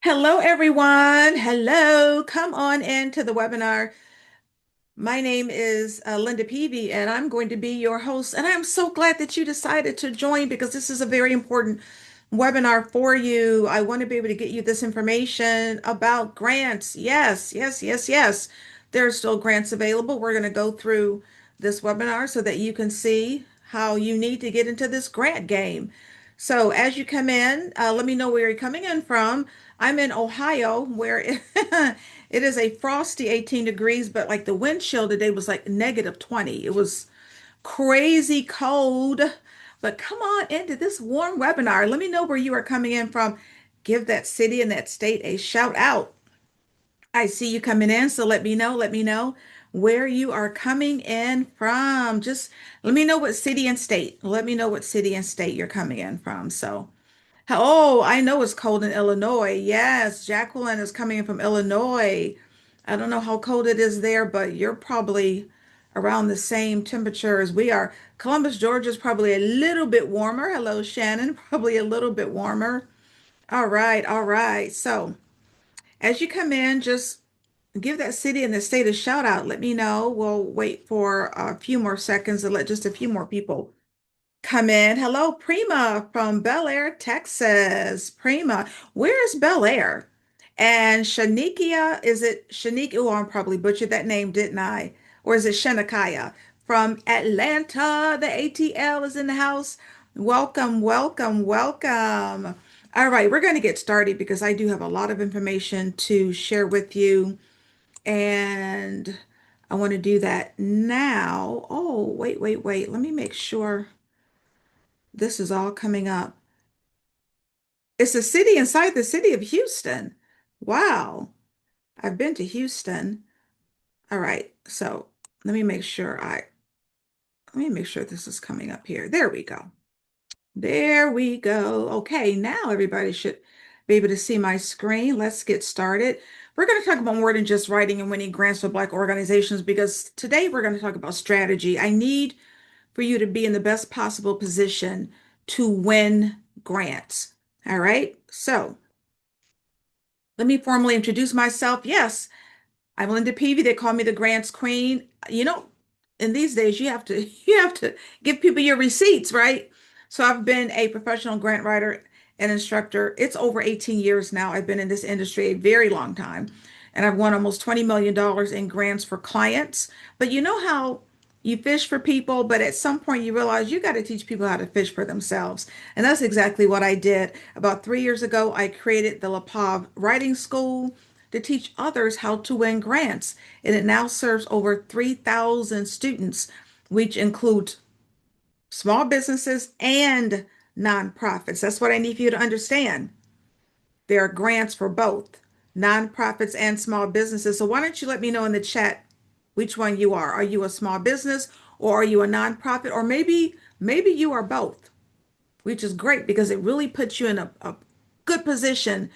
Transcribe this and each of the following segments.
Hello, everyone. Hello. Come on into the webinar. My name is Linda Peavy, and I'm going to be your host. And I'm so glad that you decided to join because this is a very important webinar for you. I want to be able to get you this information about grants. Yes, yes, yes, yes. There are still grants available. We're going to go through this webinar so that you can see how you need to get into this grant game. So as you come in, let me know where you're coming in from. I'm in Ohio, where it is a frosty 18 degrees, but like the wind chill today was like -20. It was crazy cold. But come on into this warm webinar. Let me know where you are coming in from. Give that city and that state a shout out. I see you coming in, so let me know where you are coming in from. Just let me know what city and state. Let me know what city and state you're coming in from. So, oh, I know it's cold in Illinois. Yes, Jacqueline is coming in from Illinois. I don't know how cold it is there, but you're probably around the same temperature as we are. Columbus, Georgia is probably a little bit warmer. Hello, Shannon. Probably a little bit warmer. All right, all right. So, as you come in, just give that city and the state a shout out. Let me know. We'll wait for a few more seconds and let just a few more people come in. Hello, Prima from Bel Air, Texas. Prima, where's Bel Air? And Shanikia, is it Shanik? Oh, I'm probably butchered that name, didn't I? Or is it Shanikia from Atlanta? The ATL is in the house. Welcome, welcome, welcome. All right, we're going to get started because I do have a lot of information to share with you, and I want to do that now. Oh, wait, wait, wait. Let me make sure this is all coming up. It's a city inside the city of Houston. Wow. I've been to Houston. All right. So let me make sure this is coming up here. There we go. There we go. Okay, now everybody should be able to see my screen. Let's get started. We're going to talk about more than just writing and winning grants for Black organizations because today we're going to talk about strategy. I need for you to be in the best possible position to win grants. All right. So let me formally introduce myself. Yes, I'm Linda Peavy. They call me the grants queen. In these days, you have to you have to give people your receipts, right? So I've been a professional grant writer and instructor. It's over 18 years now. I've been in this industry a very long time, and I've won almost $20 million in grants for clients. But you know how you fish for people, but at some point you realize you got to teach people how to fish for themselves. And that's exactly what I did. About 3 years ago, I created the LaPav Writing School to teach others how to win grants. And it now serves over 3,000 students, which includes small businesses and nonprofits. That's what I need for you to understand. There are grants for both nonprofits and small businesses. So why don't you let me know in the chat which one you are? Are you a small business or are you a nonprofit? Or maybe you are both, which is great because it really puts you in a good position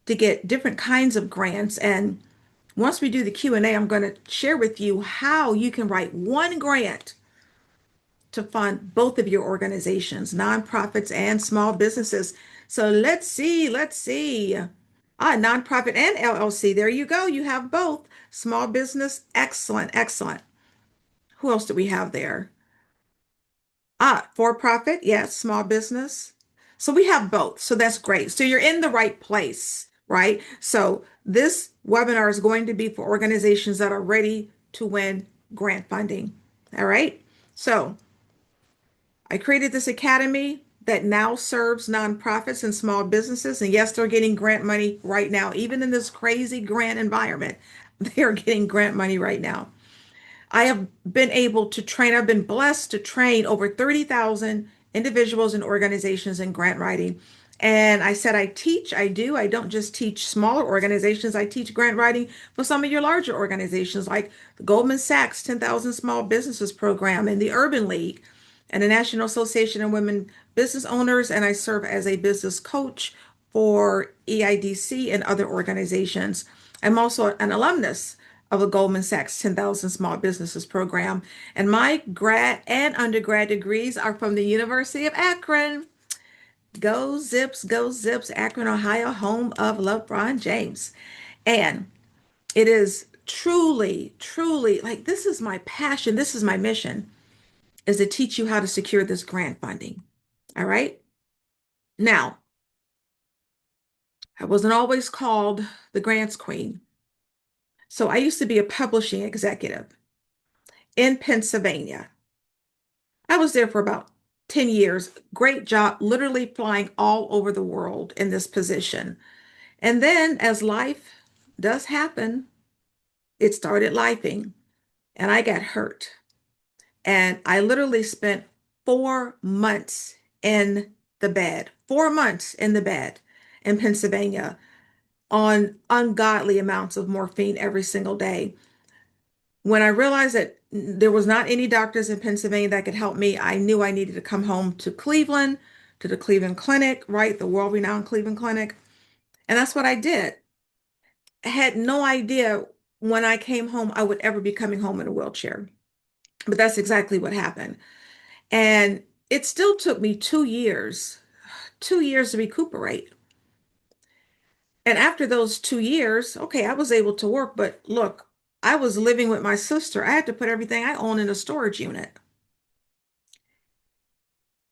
to get different kinds of grants. And once we do the Q&A, I'm going to share with you how you can write one grant to fund both of your organizations, nonprofits and small businesses. So let's see. Nonprofit and LLC. There you go. You have both. Small business. Excellent, excellent. Who else do we have there? For profit. Yes, small business. So we have both. So that's great. So you're in the right place, right? So this webinar is going to be for organizations that are ready to win grant funding. All right. So I created this academy that now serves nonprofits and small businesses. And yes, they're getting grant money right now, even in this crazy grant environment. They are getting grant money right now. I have been able to train, I've been blessed to train over 30,000 individuals and organizations in grant writing. And I said, I teach, I do. I don't just teach smaller organizations. I teach grant writing for some of your larger organizations like the Goldman Sachs 10,000 Small Businesses Program and the Urban League and the National Association of Women Business Owners. And I serve as a business coach for EIDC and other organizations. I'm also an alumnus of the Goldman Sachs 10,000 Small Businesses Program. And my grad and undergrad degrees are from the University of Akron. Go Zips, Akron, Ohio, home of LeBron James. And it is truly, truly like this is my passion. This is my mission is to teach you how to secure this grant funding. All right. Now, I wasn't always called the grants queen. So I used to be a publishing executive in Pennsylvania. I was there for about 10 years. Great job, literally flying all over the world in this position. And then, as life does happen, it started lifing and I got hurt. And I literally spent 4 months in the bed, 4 months in the bed in Pennsylvania on ungodly amounts of morphine every single day. When I realized that there was not any doctors in Pennsylvania that could help me, I knew I needed to come home to Cleveland, to the Cleveland Clinic, right? The world-renowned Cleveland Clinic. And that's what I did. I had no idea when I came home I would ever be coming home in a wheelchair. But that's exactly what happened. And it still took me 2 years, 2 years to recuperate. And after those 2 years, okay, I was able to work, but look, I was living with my sister. I had to put everything I own in a storage unit.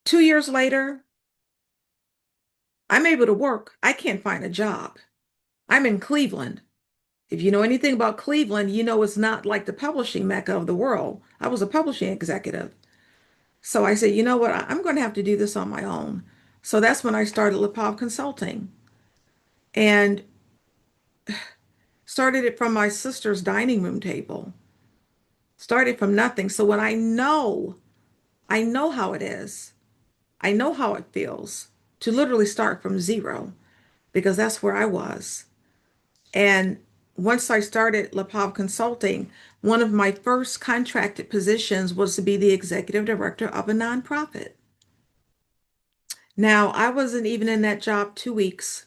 2 years later, I'm able to work. I can't find a job. I'm in Cleveland. If you know anything about Cleveland, you know it's not like the publishing mecca of the world. I was a publishing executive. So I said, you know what? I'm going to have to do this on my own. So that's when I started Lipov Consulting and started it from my sister's dining room table. Started from nothing. So when I know how it is. I know how it feels to literally start from zero because that's where I was. And once I started Lapov Consulting, one of my first contracted positions was to be the executive director of a nonprofit. Now, I wasn't even in that job 2 weeks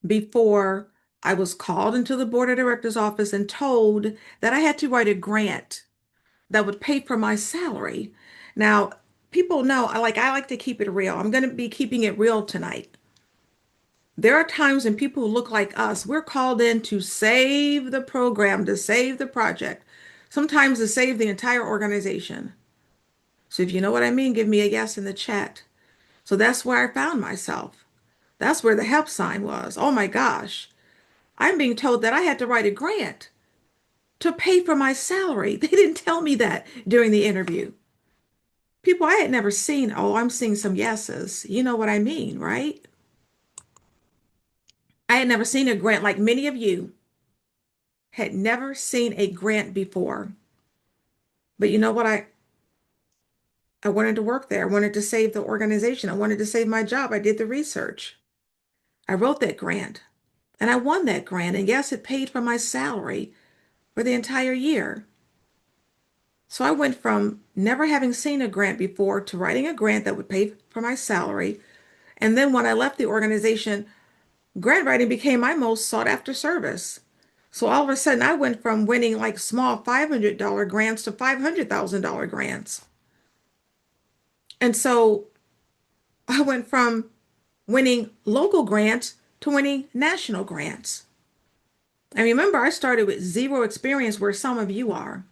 before I was called into the board of directors office and told that I had to write a grant that would pay for my salary. Now, people know I like to keep it real. I'm going to be keeping it real tonight. There are times when people who look like us, we're called in to save the program, to save the project, sometimes to save the entire organization. So if you know what I mean, give me a yes in the chat. So that's where I found myself. That's where the help sign was. Oh my gosh. I'm being told that I had to write a grant to pay for my salary. They didn't tell me that during the interview. People I had never seen. Oh, I'm seeing some yeses. You know what I mean, right? I had never seen a grant like many of you had never seen a grant before. But you know what? I wanted to work there. I wanted to save the organization. I wanted to save my job. I did the research. I wrote that grant and I won that grant. And yes, it paid for my salary for the entire year. So I went from never having seen a grant before to writing a grant that would pay for my salary. And then when I left the organization, grant writing became my most sought after service. So all of a sudden, I went from winning like small $500 grants to $500,000 grants. And so I went from winning local grants to winning national grants. And remember, I started with zero experience where some of you are.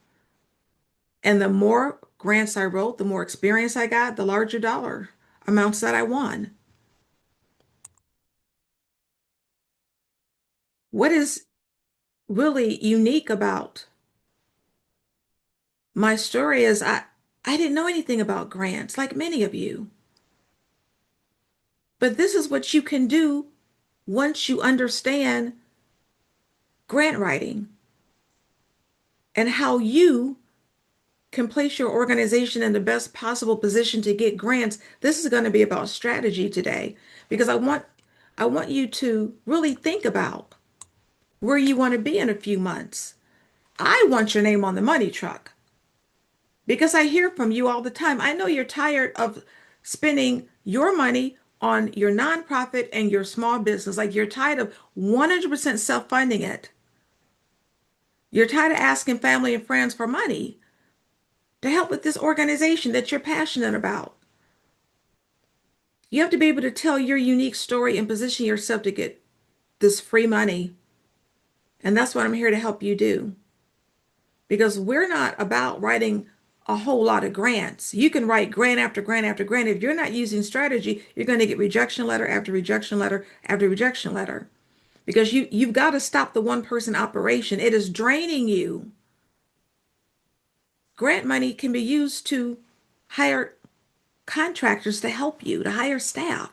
And the more grants I wrote, the more experience I got, the larger dollar amounts that I won. What is really unique about my story is I didn't know anything about grants like many of you. But this is what you can do once you understand grant writing and how you can place your organization in the best possible position to get grants. This is going to be about strategy today because I want you to really think about where you want to be in a few months. I want your name on the money truck because I hear from you all the time. I know you're tired of spending your money on your nonprofit and your small business. Like you're tired of 100% self-funding it. You're tired of asking family and friends for money to help with this organization that you're passionate about. You have to be able to tell your unique story and position yourself to get this free money. And that's what I'm here to help you do. Because we're not about writing a whole lot of grants. You can write grant after grant after grant. If you're not using strategy, you're going to get rejection letter after rejection letter after rejection letter. Because you've got to stop the one person operation. It is draining you. Grant money can be used to hire contractors to help you, to hire staff,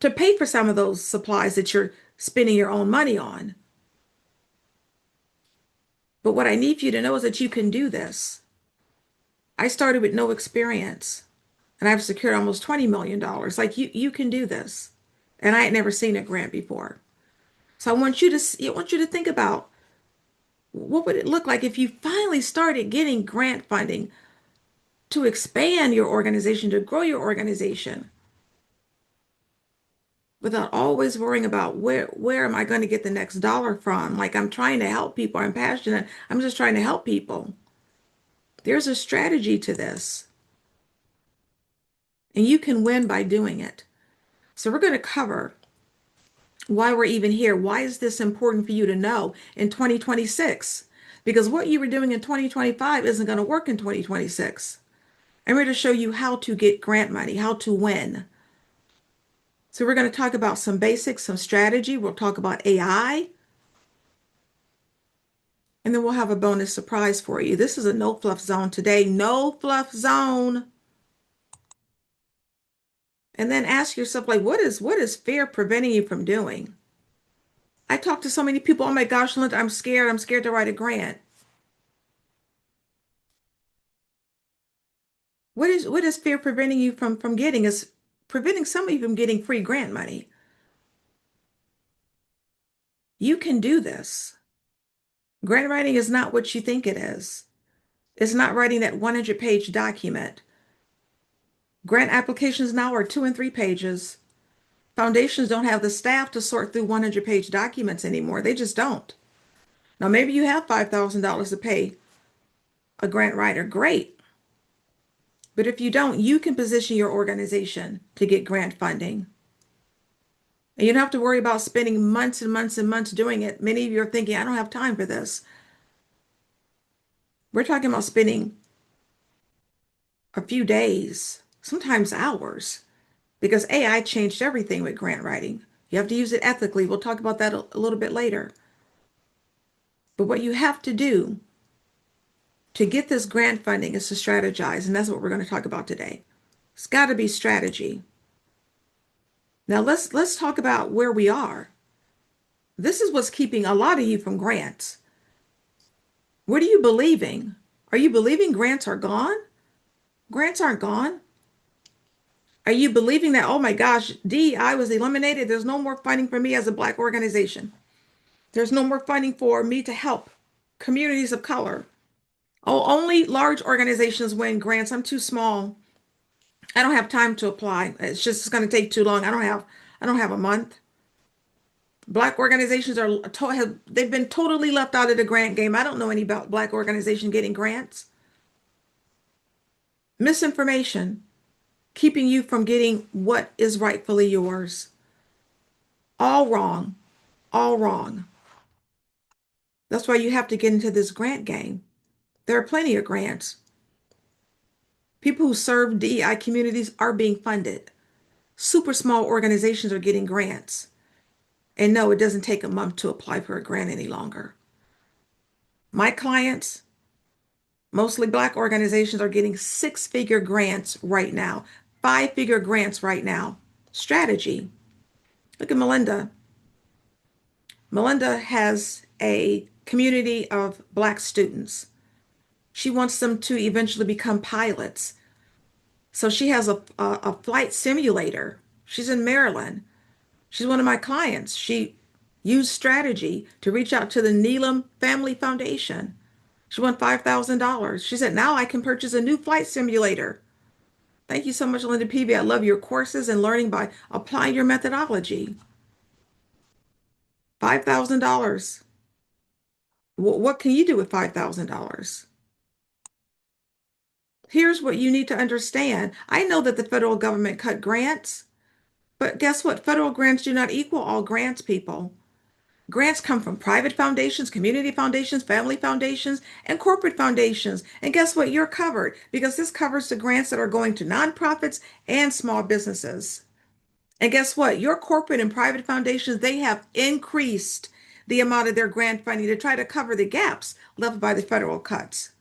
to pay for some of those supplies that you're spending your own money on. But what I need you to know is that you can do this. I started with no experience and I've secured almost $20 million. Like you can do this. And I had never seen a grant before. So I want you to think about what would it look like if you finally started getting grant funding to expand your organization, to grow your organization without always worrying about where am I going to get the next dollar from? Like I'm trying to help people. I'm passionate. I'm just trying to help people. There's a strategy to this, and you can win by doing it. So we're going to cover why we're even here. Why is this important for you to know in 2026? Because what you were doing in 2025 isn't going to work in 2026. I'm here to show you how to get grant money, how to win. So we're going to talk about some basics, some strategy. We'll talk about AI, and then we'll have a bonus surprise for you. This is a no fluff zone today. No fluff zone. And then ask yourself, like, what is fear preventing you from doing? I talk to so many people, oh my gosh, Linda, I'm scared. I'm scared to write a grant. What is fear preventing you from getting? Is preventing some of you from getting free grant money. You can do this. Grant writing is not what you think it is. It's not writing that 100-page document. Grant applications now are 2 and 3 pages. Foundations don't have the staff to sort through 100-page documents anymore. They just don't. Now, maybe you have $5,000 to pay a grant writer. Great. But if you don't, you can position your organization to get grant funding. And you don't have to worry about spending months and months and months doing it. Many of you are thinking, I don't have time for this. We're talking about spending a few days, sometimes hours, because AI changed everything with grant writing. You have to use it ethically. We'll talk about that a little bit later. But what you have to do to get this grant funding is to strategize, and that's what we're going to talk about today. It's got to be strategy. Now let's talk about where we are. This is what's keeping a lot of you from grants. What are you believing? Are you believing grants are gone? Grants aren't gone. Are you believing that, oh my gosh, DEI was eliminated? There's no more funding for me as a Black organization. There's no more funding for me to help communities of color. Oh, only large organizations win grants. I'm too small. I don't have time to apply. It's going to take too long. I don't have a month. Black organizations they've been totally left out of the grant game. I don't know any about Black organization getting grants. Misinformation, keeping you from getting what is rightfully yours. All wrong. All wrong. That's why you have to get into this grant game. There are plenty of grants. People who serve DEI communities are being funded. Super small organizations are getting grants. And no, it doesn't take a month to apply for a grant any longer. My clients, mostly Black organizations, are getting six-figure grants right now, five-figure grants right now. Strategy. Look at Melinda. Melinda has a community of Black students. She wants them to eventually become pilots. So she has a flight simulator. She's in Maryland. She's one of my clients. She used strategy to reach out to the Needham Family Foundation. She won $5,000. She said, now I can purchase a new flight simulator. Thank you so much, Linda Peavy. I love your courses and learning by applying your methodology. $5,000. What can you do with $5,000? Here's what you need to understand. I know that the federal government cut grants, but guess what? Federal grants do not equal all grants, people. Grants come from private foundations, community foundations, family foundations, and corporate foundations. And guess what? You're covered because this covers the grants that are going to nonprofits and small businesses. And guess what? Your corporate and private foundations, they have increased the amount of their grant funding to try to cover the gaps left by the federal cuts.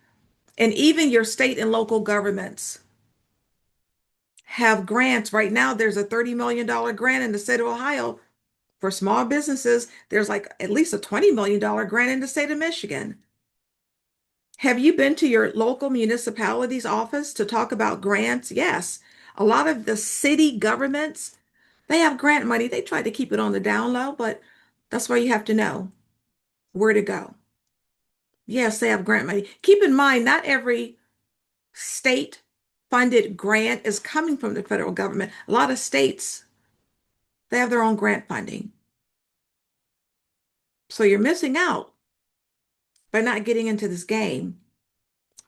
And even your state and local governments have grants. Right now, there's a $30 million grant in the state of Ohio for small businesses. There's like at least a $20 million grant in the state of Michigan. Have you been to your local municipality's office to talk about grants? Yes. A lot of the city governments, they have grant money. They try to keep it on the down low, but that's why you have to know where to go. Yes, they have grant money. Keep in mind, not every state funded grant is coming from the federal government. A lot of states, they have their own grant funding. So you're missing out by not getting into this game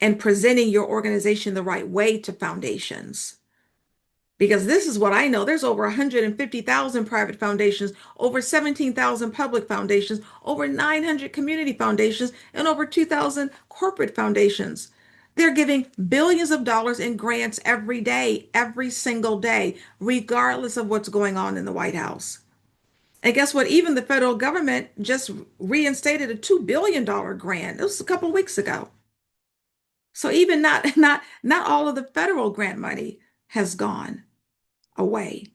and presenting your organization the right way to foundations. Because this is what I know. There's over 150,000 private foundations, over 17,000 public foundations, over 900 community foundations, and over 2,000 corporate foundations. They're giving billions of dollars in grants every day, every single day, regardless of what's going on in the White House. And guess what? Even the federal government just reinstated a $2 billion grant. It was a couple of weeks ago. So even not all of the federal grant money has gone away.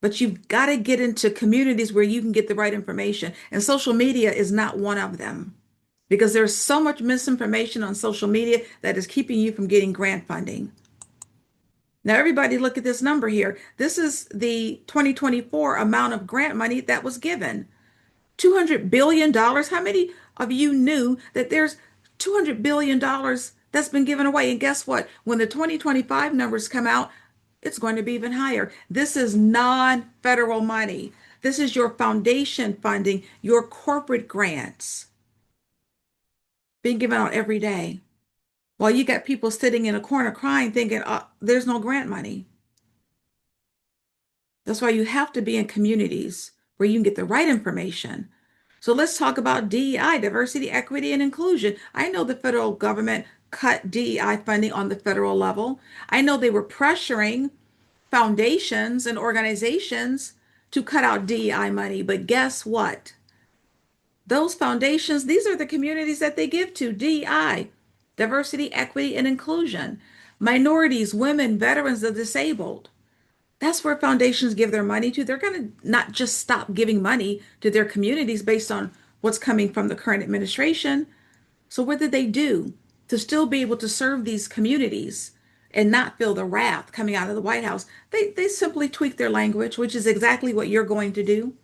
But you've got to get into communities where you can get the right information. And social media is not one of them because there's so much misinformation on social media that is keeping you from getting grant funding. Now, everybody look at this number here. This is the 2024 amount of grant money that was given. $200 billion. How many of you knew that there's $200 billion that's been given away? And guess what? When the 2025 numbers come out, it's going to be even higher. This is non-federal money. This is your foundation funding, your corporate grants being given out every day. While you got people sitting in a corner crying, thinking, there's no grant money. That's why you have to be in communities where you can get the right information. So let's talk about DEI, diversity, equity, and inclusion. I know the federal government cut DEI funding on the federal level. I know they were pressuring foundations and organizations to cut out DEI money, but guess what? Those foundations, these are the communities that they give to DEI, diversity, equity, and inclusion, minorities, women, veterans, the disabled. That's where foundations give their money to. They're going to not just stop giving money to their communities based on what's coming from the current administration. So what did they do to still be able to serve these communities and not feel the wrath coming out of the White House? They simply tweak their language, which is exactly what you're going to do.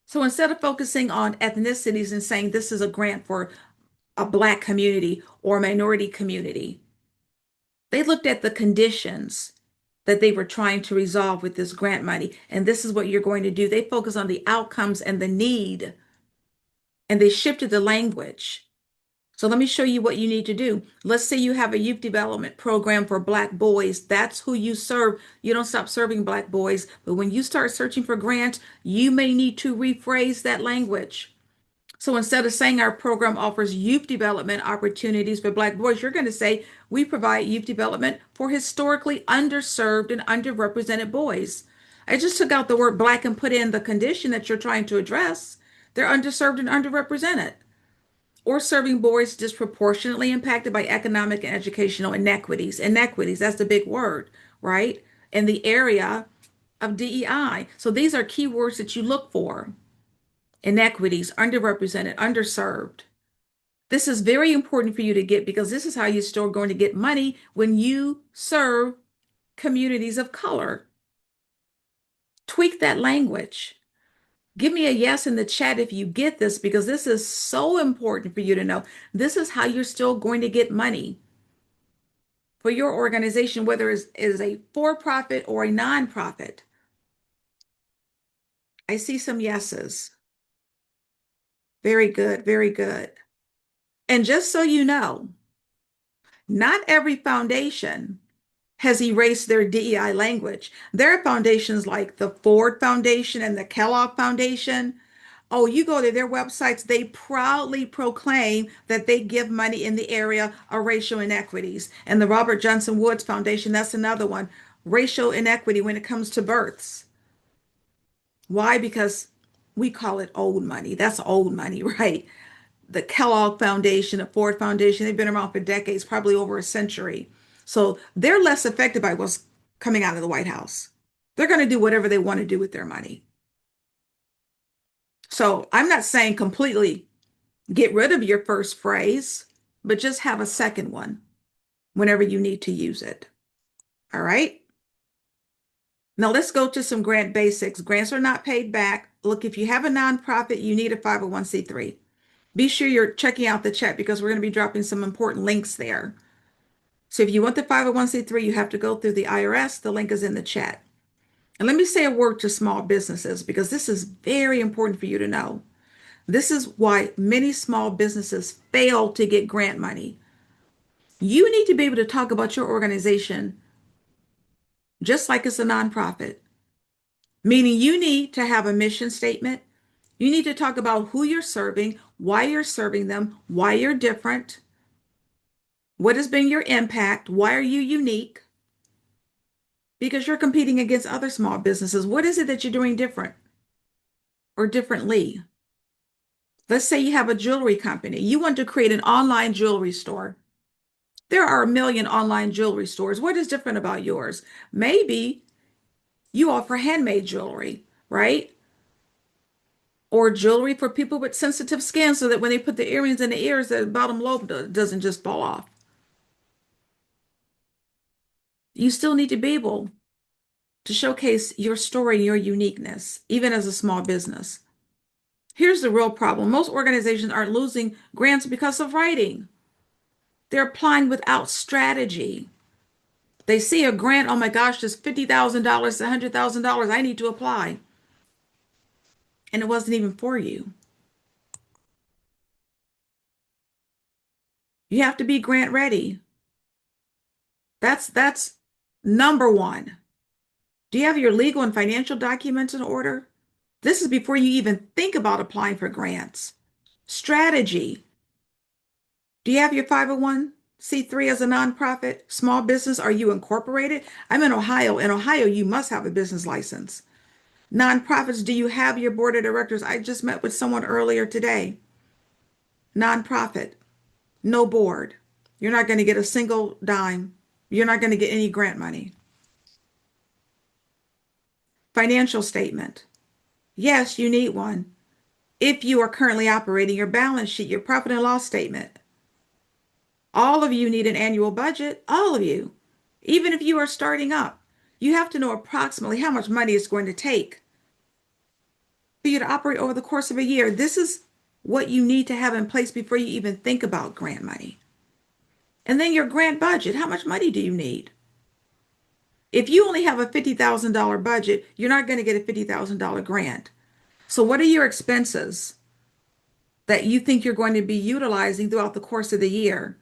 So instead of focusing on ethnicities and saying this is a grant for a Black community or a minority community, they looked at the conditions that they were trying to resolve with this grant money. And this is what you're going to do. They focus on the outcomes and the need, and they shifted the language. So let me show you what you need to do. Let's say you have a youth development program for Black boys. That's who you serve. You don't stop serving Black boys. But when you start searching for grants, you may need to rephrase that language. So instead of saying our program offers youth development opportunities for Black boys, you're going to say we provide youth development for historically underserved and underrepresented boys. I just took out the word Black and put in the condition that you're trying to address. They're underserved and underrepresented, or serving boys disproportionately impacted by economic and educational inequities. Inequities, that's the big word, right? In the area of DEI. So these are keywords that you look for. Inequities, underrepresented, underserved. This is very important for you to get because this is how you're still going to get money when you serve communities of color. Tweak that language. Give me a yes in the chat if you get this because this is so important for you to know. This is how you're still going to get money for your organization, whether it is a for-profit or a nonprofit. I see some yeses. Very good, very good. And just so you know, Not every foundation has erased their DEI language. There are foundations like the Ford Foundation and the Kellogg Foundation. Oh, you go to their websites, they proudly proclaim that they give money in the area of racial inequities. And the Robert Johnson Woods Foundation, that's another one, racial inequity when it comes to births. Why? Because we call it old money. That's old money, right? The Kellogg Foundation, the Ford Foundation, they've been around for decades, probably over a century. So they're less affected by what's coming out of the White House. They're going to do whatever they want to do with their money. So I'm not saying completely get rid of your first phrase, but just have a second one whenever you need to use it. All right. Now let's go to some grant basics. Grants are not paid back. Look, if you have a nonprofit, you need a 501c3. Be sure you're checking out the chat because we're going to be dropping some important links there. So if you want the 501c3, you have to go through the IRS. The link is in the chat. And let me say a word to small businesses because this is very important for you to know. This is why many small businesses fail to get grant money. You need to be able to talk about your organization just like it's a nonprofit, meaning you need to have a mission statement. You need to talk about who you're serving, why you're serving them, why you're different, what has been your impact, why are you unique? Because you're competing against other small businesses. What is it that you're doing different or differently? Let's say you have a jewelry company. You want to create an online jewelry store. There are a million online jewelry stores. What is different about yours? Maybe you offer handmade jewelry, right? Or jewelry for people with sensitive skin so that when they put the earrings in the ears, the bottom lobe doesn't just fall off. You still need to be able to showcase your story, your uniqueness, even as a small business. Here's the real problem. Most organizations aren't losing grants because of writing. They're applying without strategy. They see a grant, oh my gosh, there's $50,000, $100,000. I need to apply. And it wasn't even for you. You have to be grant ready. That's number one. Do you have your legal and financial documents in order? This is before you even think about applying for grants. Strategy. Do you have your 501c3 as a nonprofit? Small business? Are you incorporated? I'm in Ohio. In Ohio, you must have a business license. Nonprofits, do you have your board of directors? I just met with someone earlier today. Nonprofit, no board. You're not going to get a single dime. You're not going to get any grant money. Financial statement. Yes, you need one. If you are currently operating your balance sheet, your profit and loss statement. All of you need an annual budget. All of you. Even if you are starting up, you have to know approximately how much money it's going to take for you to operate over the course of a year. This is what you need to have in place before you even think about grant money. And then your grant budget. How much money do you need? If you only have a $50,000 budget, you're not going to get a $50,000 grant. So what are your expenses that you think you're going to be utilizing throughout the course of the year?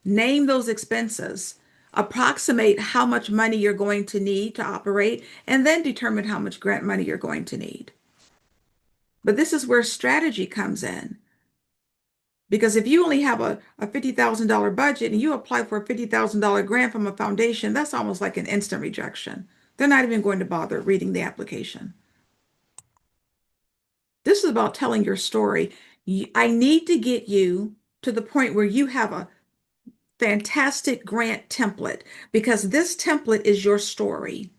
Name those expenses, approximate how much money you're going to need to operate, and then determine how much grant money you're going to need. But this is where strategy comes in. Because if you only have a $50,000 budget and you apply for a $50,000 grant from a foundation, that's almost like an instant rejection. They're not even going to bother reading the application. This is about telling your story. I need to get you to the point where you have a fantastic grant template because this template is your story.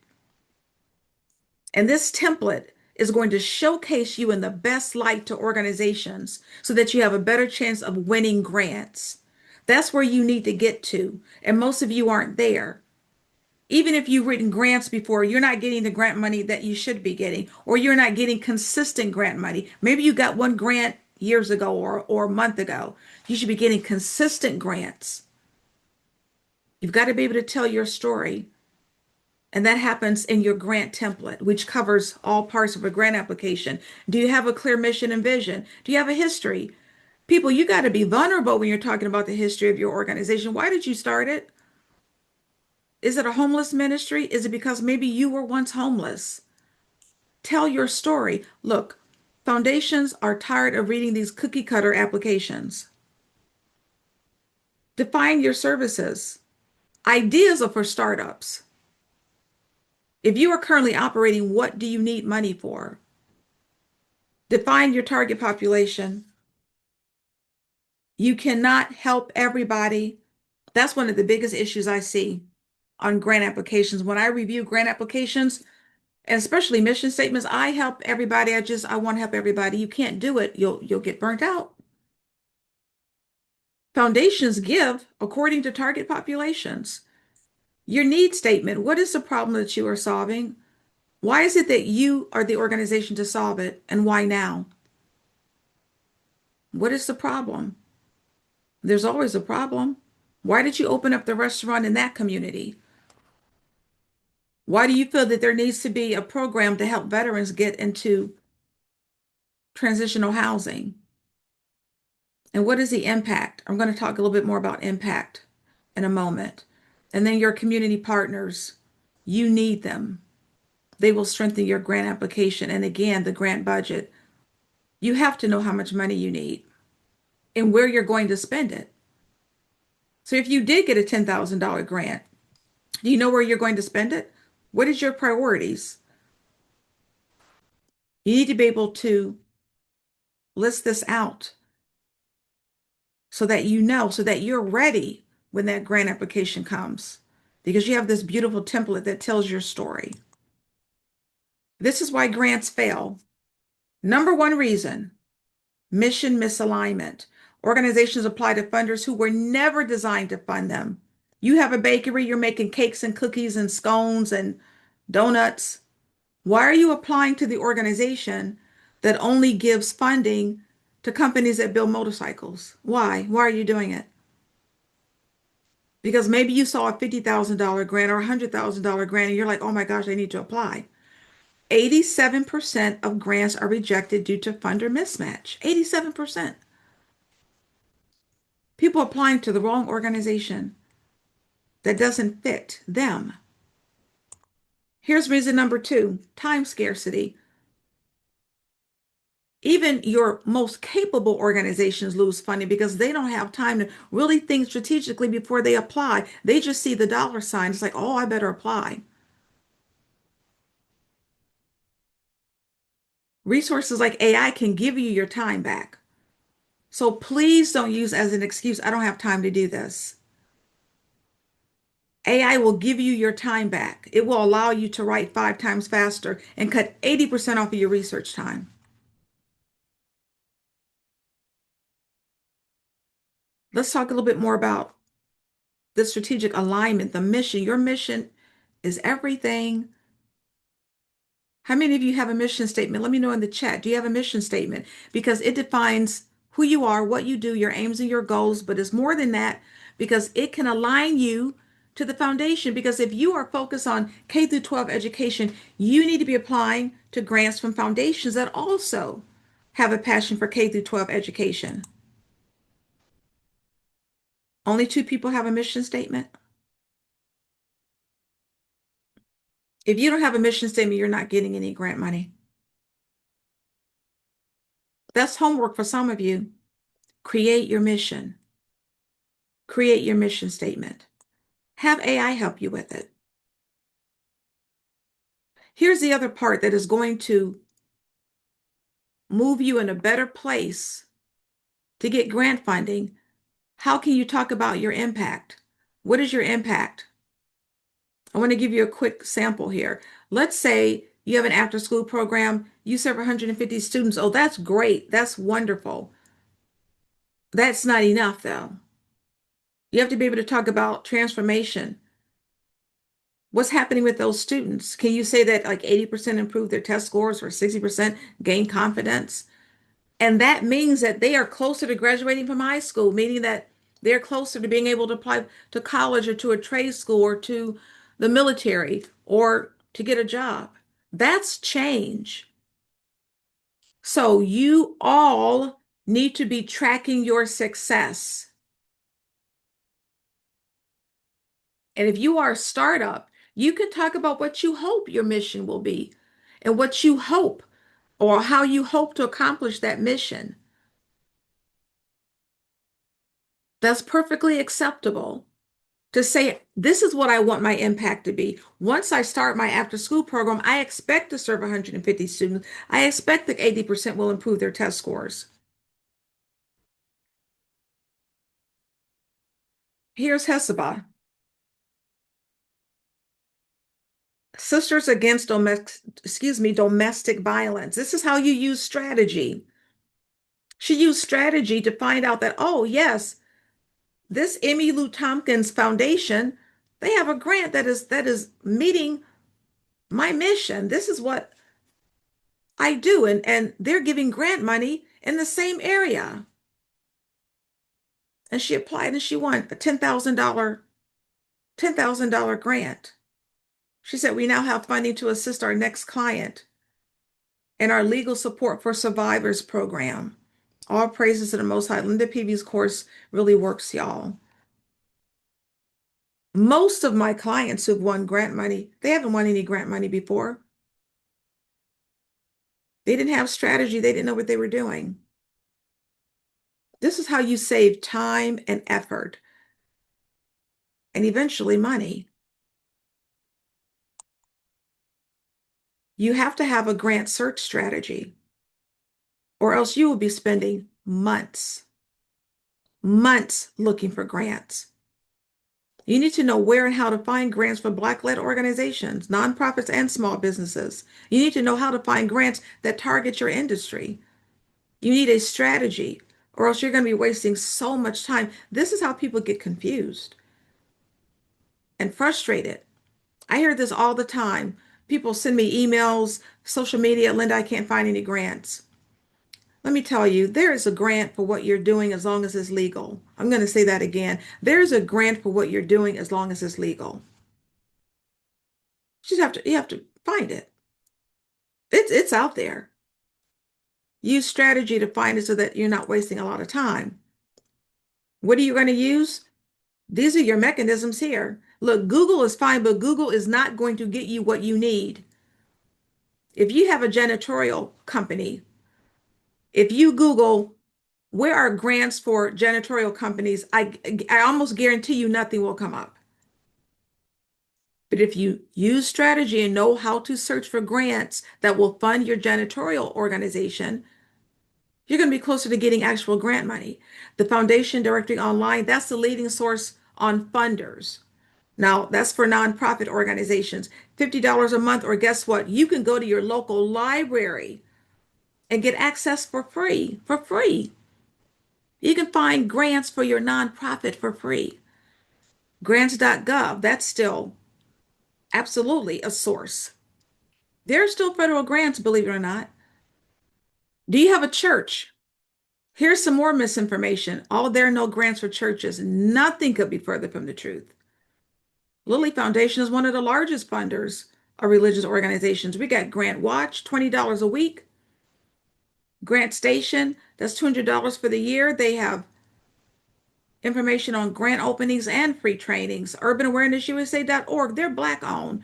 And this template is going to showcase you in the best light to organizations so that you have a better chance of winning grants. That's where you need to get to. And most of you aren't there. Even if you've written grants before, you're not getting the grant money that you should be getting, or you're not getting consistent grant money. Maybe you got one grant years ago or a month ago. You should be getting consistent grants. You've got to be able to tell your story. And that happens in your grant template, which covers all parts of a grant application. Do you have a clear mission and vision? Do you have a history? People, you got to be vulnerable when you're talking about the history of your organization. Why did you start it? Is it a homeless ministry? Is it because maybe you were once homeless? Tell your story. Look, foundations are tired of reading these cookie cutter applications. Define your services. Ideas are for startups. If you are currently operating, what do you need money for? Define your target population. You cannot help everybody. That's one of the biggest issues I see on grant applications. When I review grant applications, and especially mission statements, I help everybody. I want to help everybody. You can't do it. You'll get burnt out. Foundations give according to target populations. Your need statement. What is the problem that you are solving? Why is it that you are the organization to solve it? And why now? What is the problem? There's always a problem. Why did you open up the restaurant in that community? Why do you feel that there needs to be a program to help veterans get into transitional housing? And what is the impact? I'm going to talk a little bit more about impact in a moment. And then your community partners, you need them. They will strengthen your grant application. And again, the grant budget. You have to know how much money you need and where you're going to spend it. So if you did get a $10,000 grant, do you know where you're going to spend it? What is your priorities? You need to be able to list this out so that you know, so that you're ready when that grant application comes, because you have this beautiful template that tells your story. This is why grants fail. Number one reason, mission misalignment. Organizations apply to funders who were never designed to fund them. You have a bakery, you're making cakes and cookies and scones and donuts. Why are you applying to the organization that only gives funding to companies that build motorcycles? Why? Why are you doing it? Because maybe you saw a $50,000 grant or a $100,000 grant and you're like, oh my gosh, I need to apply. 87% of grants are rejected due to funder mismatch. 87%. People applying to the wrong organization that doesn't fit them. Here's reason number two, time scarcity. Even your most capable organizations lose funding because they don't have time to really think strategically before they apply. They just see the dollar sign. It's like, oh, I better apply. Resources like AI can give you your time back. So please don't use as an excuse, I don't have time to do this. AI will give you your time back. It will allow you to write 5 times faster and cut 80% off of your research time. Let's talk a little bit more about the strategic alignment, the mission. Your mission is everything. How many of you have a mission statement? Let me know in the chat. Do you have a mission statement? Because it defines who you are, what you do, your aims and your goals, but it's more than that because it can align you to the foundation. Because if you are focused on K through 12 education, you need to be applying to grants from foundations that also have a passion for K through 12 education. Only 2 people have a mission statement. If you don't have a mission statement, you're not getting any grant money. That's homework for some of you. Create your mission. Create your mission statement. Have AI help you with it. Here's the other part that is going to move you in a better place to get grant funding. How can you talk about your impact? What is your impact? I want to give you a quick sample here. Let's say you have an after school program, you serve 150 students. Oh, that's great. That's wonderful. That's not enough, though. You have to be able to talk about transformation. What's happening with those students? Can you say that like 80% improve their test scores or 60% gain confidence? And that means that they are closer to graduating from high school, meaning that they're closer to being able to apply to college or to a trade school or to the military or to get a job. That's change. So you all need to be tracking your success. And if you are a startup, you can talk about what you hope your mission will be and what you hope or how you hope to accomplish that mission. That's perfectly acceptable to say, this is what I want my impact to be. Once I start my after school program, I expect to serve 150 students. I expect that 80% will improve their test scores. Here's Hesaba. Sisters Against domestic violence. This is how you use strategy. She used strategy to find out that, oh, yes, this Emmy Lou Tompkins Foundation, they have a grant that is meeting my mission. This is what I do. And they're giving grant money in the same area. And she applied and she won a $10,000 grant. She said, we now have funding to assist our next client in our legal support for survivors program. All praises to the Most High. Linda Peavy's course really works, y'all. Most of my clients who've won grant money, they haven't won any grant money before. They didn't have strategy. They didn't know what they were doing. This is how you save time and effort and eventually money. You have to have a grant search strategy, or else you will be spending months looking for grants. You need to know where and how to find grants for Black-led organizations, nonprofits, and small businesses. You need to know how to find grants that target your industry. You need a strategy, or else you're going to be wasting so much time. This is how people get confused and frustrated. I hear this all the time. People send me emails, social media, Linda, I can't find any grants. Let me tell you, there is a grant for what you're doing as long as it's legal. I'm going to say that again. There's a grant for what you're doing as long as it's legal. You have to find it. It's out there. Use strategy to find it so that you're not wasting a lot of time. What are you going to use? These are your mechanisms here. Look, Google is fine, but Google is not going to get you what you need. If you have a janitorial company, if you Google where are grants for janitorial companies, I almost guarantee you nothing will come up. But if you use strategy and know how to search for grants that will fund your janitorial organization, you're going to be closer to getting actual grant money. The Foundation Directory Online, that's the leading source on funders. Now, that's for nonprofit organizations. $50 a month, or guess what? You can go to your local library and get access for free, for free. You can find grants for your nonprofit for free. Grants.gov, that's still absolutely a source. There are still federal grants, believe it or not. Do you have a church? Here's some more misinformation. Oh, there are no grants for churches. Nothing could be further from the truth. Lilly Foundation is one of the largest funders of religious organizations. We got Grant Watch, $20 a week. Grant Station, that's $200 for the year. They have information on grant openings and free trainings. UrbanAwarenessUSA.org, they're Black owned.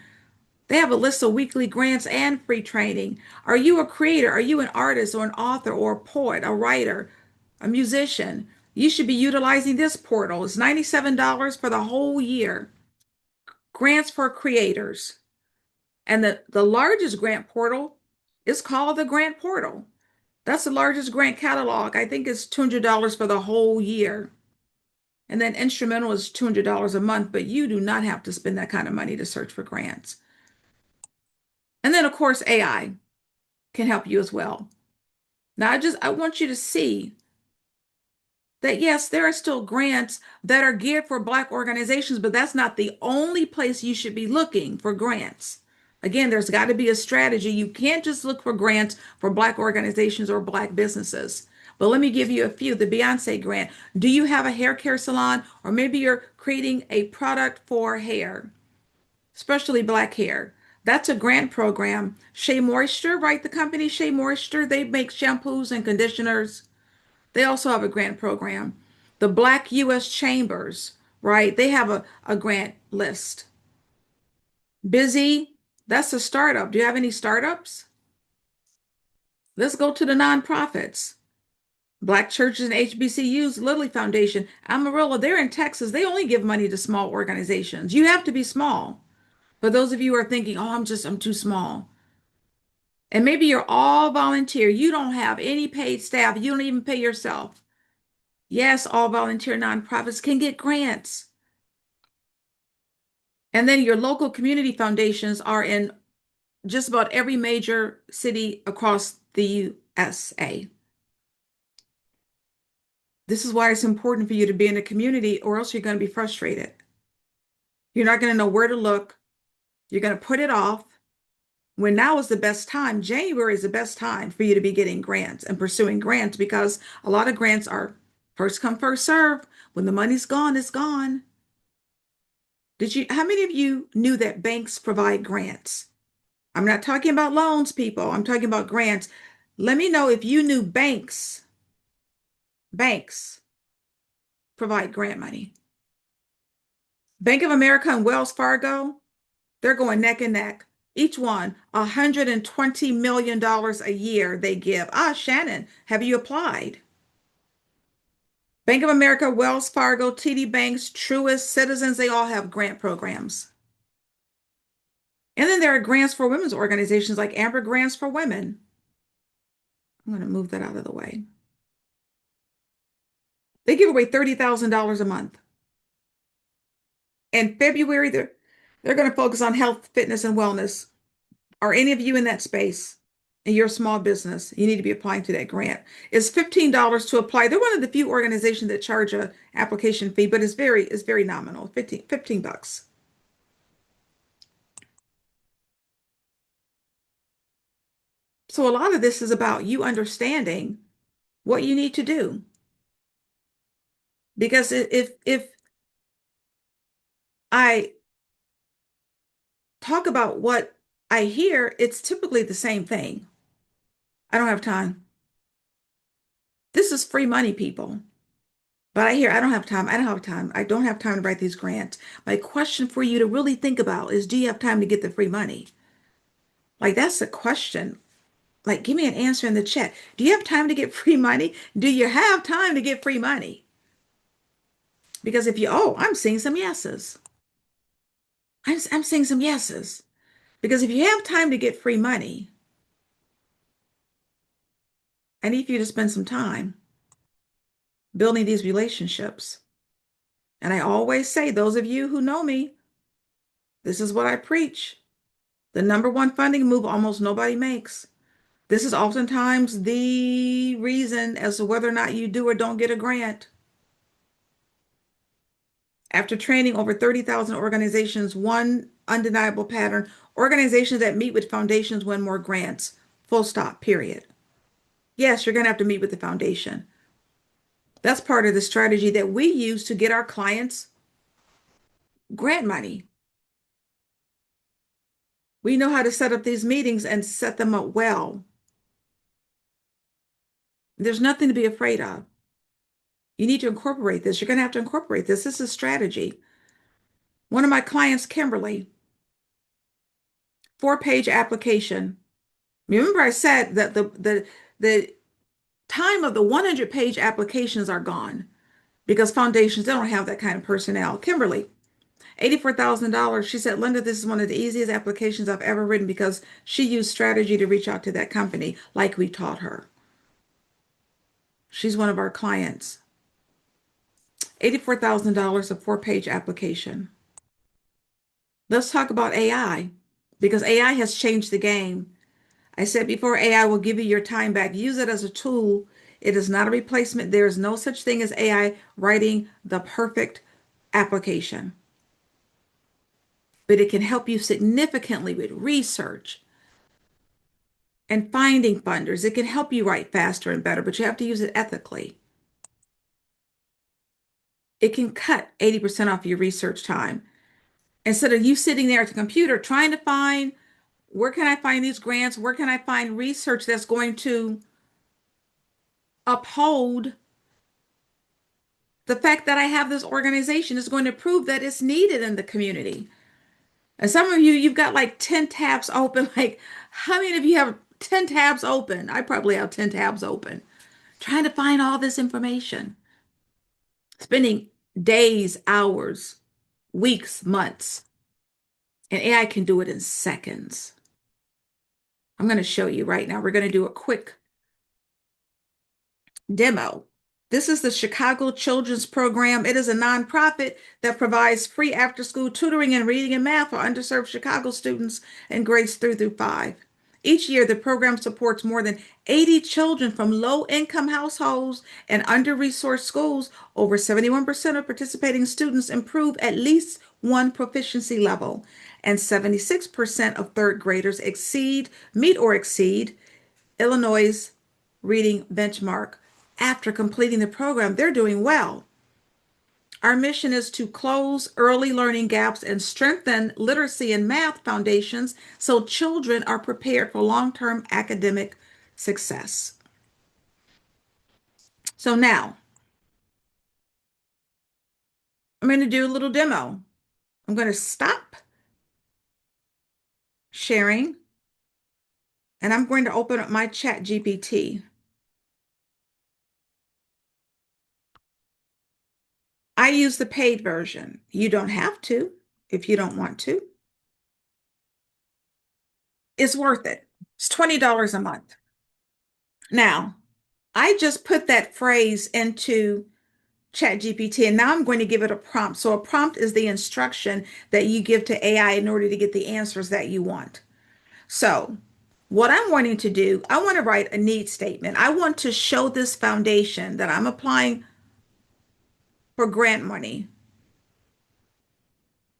They have a list of weekly grants and free training. Are you a creator? Are you an artist or an author or a poet, a writer, a musician? You should be utilizing this portal. It's $97 for the whole year. Grants for creators. And the largest grant portal is called the Grant Portal. That's the largest grant catalog. I think it's $200 for the whole year. And then instrumental is $200 a month, but you do not have to spend that kind of money to search for grants. And then, of course, AI can help you as well. Now, I want you to see that yes, there are still grants that are geared for Black organizations, but that's not the only place you should be looking for grants. Again, there's got to be a strategy. You can't just look for grants for Black organizations or Black businesses. But let me give you a few. The Beyonce grant. Do you have a hair care salon, or maybe you're creating a product for hair, especially Black hair? That's a grant program. Shea Moisture, right? The company Shea Moisture, they make shampoos and conditioners. They also have a grant program. The Black U.S. Chambers, right? They have a grant list. Busy, that's a startup. Do you have any startups? Let's go to the nonprofits. Black churches and HBCUs, Lilly Foundation, Amarillo, they're in Texas. They only give money to small organizations. You have to be small. For those of you who are thinking, oh, I'm too small. And maybe you're all volunteer. You don't have any paid staff. You don't even pay yourself. Yes, all volunteer nonprofits can get grants. And then your local community foundations are in just about every major city across the USA. This is why it's important for you to be in a community, or else you're going to be frustrated. You're not going to know where to look. You're going to put it off. When now is the best time, January is the best time for you to be getting grants and pursuing grants because a lot of grants are first come, first serve. When the money's gone, it's gone. How many of you knew that banks provide grants? I'm not talking about loans, people. I'm talking about grants. Let me know if you knew banks provide grant money. Bank of America and Wells Fargo, they're going neck and neck. Each one, $120 million a year they give. Shannon, have you applied? Bank of America, Wells Fargo, TD Banks, Truist, Citizens, they all have grant programs. And then there are grants for women's organizations like Amber Grants for Women. I'm going to move that out of the way. They give away $30,000 a month. In February, they're going to focus on health, fitness, and wellness. Are any of you in that space? In your small business, you need to be applying to that grant. It's $15 to apply. They're one of the few organizations that charge a application fee, but it's very nominal, 15 bucks. So a lot of this is about you understanding what you need to do. Because if I talk about what I hear, it's typically the same thing. I don't have time. This is free money, people. But I hear I don't have time. I don't have time. I don't have time to write these grants. My question for you to really think about is, do you have time to get the free money? Like that's the question. Like, give me an answer in the chat. Do you have time to get free money? Do you have time to get free money? Because I'm seeing some yeses. I'm seeing some yeses. Because if you have time to get free money, I need for you to spend some time building these relationships. And I always say, those of you who know me, this is what I preach. The number one funding move almost nobody makes. This is oftentimes the reason as to whether or not you do or don't get a grant. After training over 30,000 organizations, one undeniable pattern, organizations that meet with foundations win more grants. Full stop, period. Yes, you're going to have to meet with the foundation. That's part of the strategy that we use to get our clients grant money. We know how to set up these meetings and set them up well. There's nothing to be afraid of. You need to incorporate this. You're going to have to incorporate this. This is strategy. One of my clients, Kimberly, 4-page application. Remember I said that the time of the 100-page applications are gone because foundations, they don't have that kind of personnel. Kimberly, $84,000. She said, Linda, this is one of the easiest applications I've ever written because she used strategy to reach out to that company like we taught her. She's one of our clients. $84,000, a 4-page application. Let's talk about AI because AI has changed the game. I said before, AI will give you your time back. Use it as a tool. It is not a replacement. There is no such thing as AI writing the perfect application. But it can help you significantly with research and finding funders. It can help you write faster and better, but you have to use it ethically. It can cut 80% off your research time. Instead of you sitting there at the computer trying to find, where can I find these grants? Where can I find research that's going to uphold the fact that I have this organization is going to prove that it's needed in the community. And some of you, you've got like 10 tabs open. Like, how many of you have 10 tabs open? I probably have 10 tabs open, trying to find all this information, spending days, hours, weeks, months, and AI can do it in seconds. I'm going to show you right now. We're going to do a quick demo. This is the Chicago Children's Program. It is a nonprofit that provides free after-school tutoring in reading and math for underserved Chicago students in grades 3 through 5. Each year, the program supports more than 80 children from low-income households and under-resourced schools. Over 71% of participating students improve at least one proficiency level, and 76% of third graders meet or exceed Illinois' reading benchmark. After completing the program, they're doing well. Our mission is to close early learning gaps and strengthen literacy and math foundations so children are prepared for long-term academic success. So now I'm going to do a little demo. I'm going to stop sharing and I'm going to open up my chat GPT. I use the paid version. You don't have to if you don't want to. It's worth it. It's $20 a month. Now, I just put that phrase into ChatGPT and now I'm going to give it a prompt. So a prompt is the instruction that you give to AI in order to get the answers that you want. So what I'm wanting to do, I want to write a need statement. I want to show this foundation that I'm applying for grant money.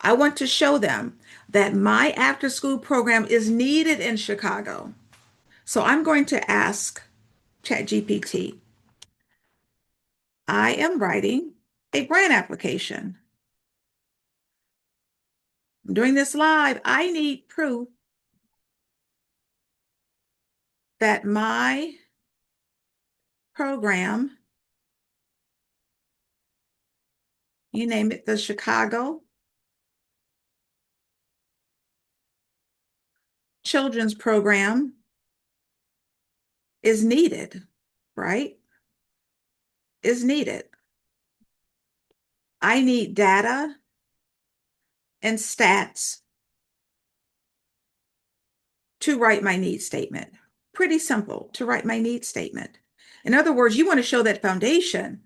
I want to show them that my after school program is needed in Chicago. So I'm going to ask ChatGPT, I am writing a grant application. I'm doing this live. I need proof that my program, you name it, the Chicago Children's Program is needed, right? Is needed. I need data and stats to write my need statement. Pretty simple to write my need statement. In other words, you want to show that foundation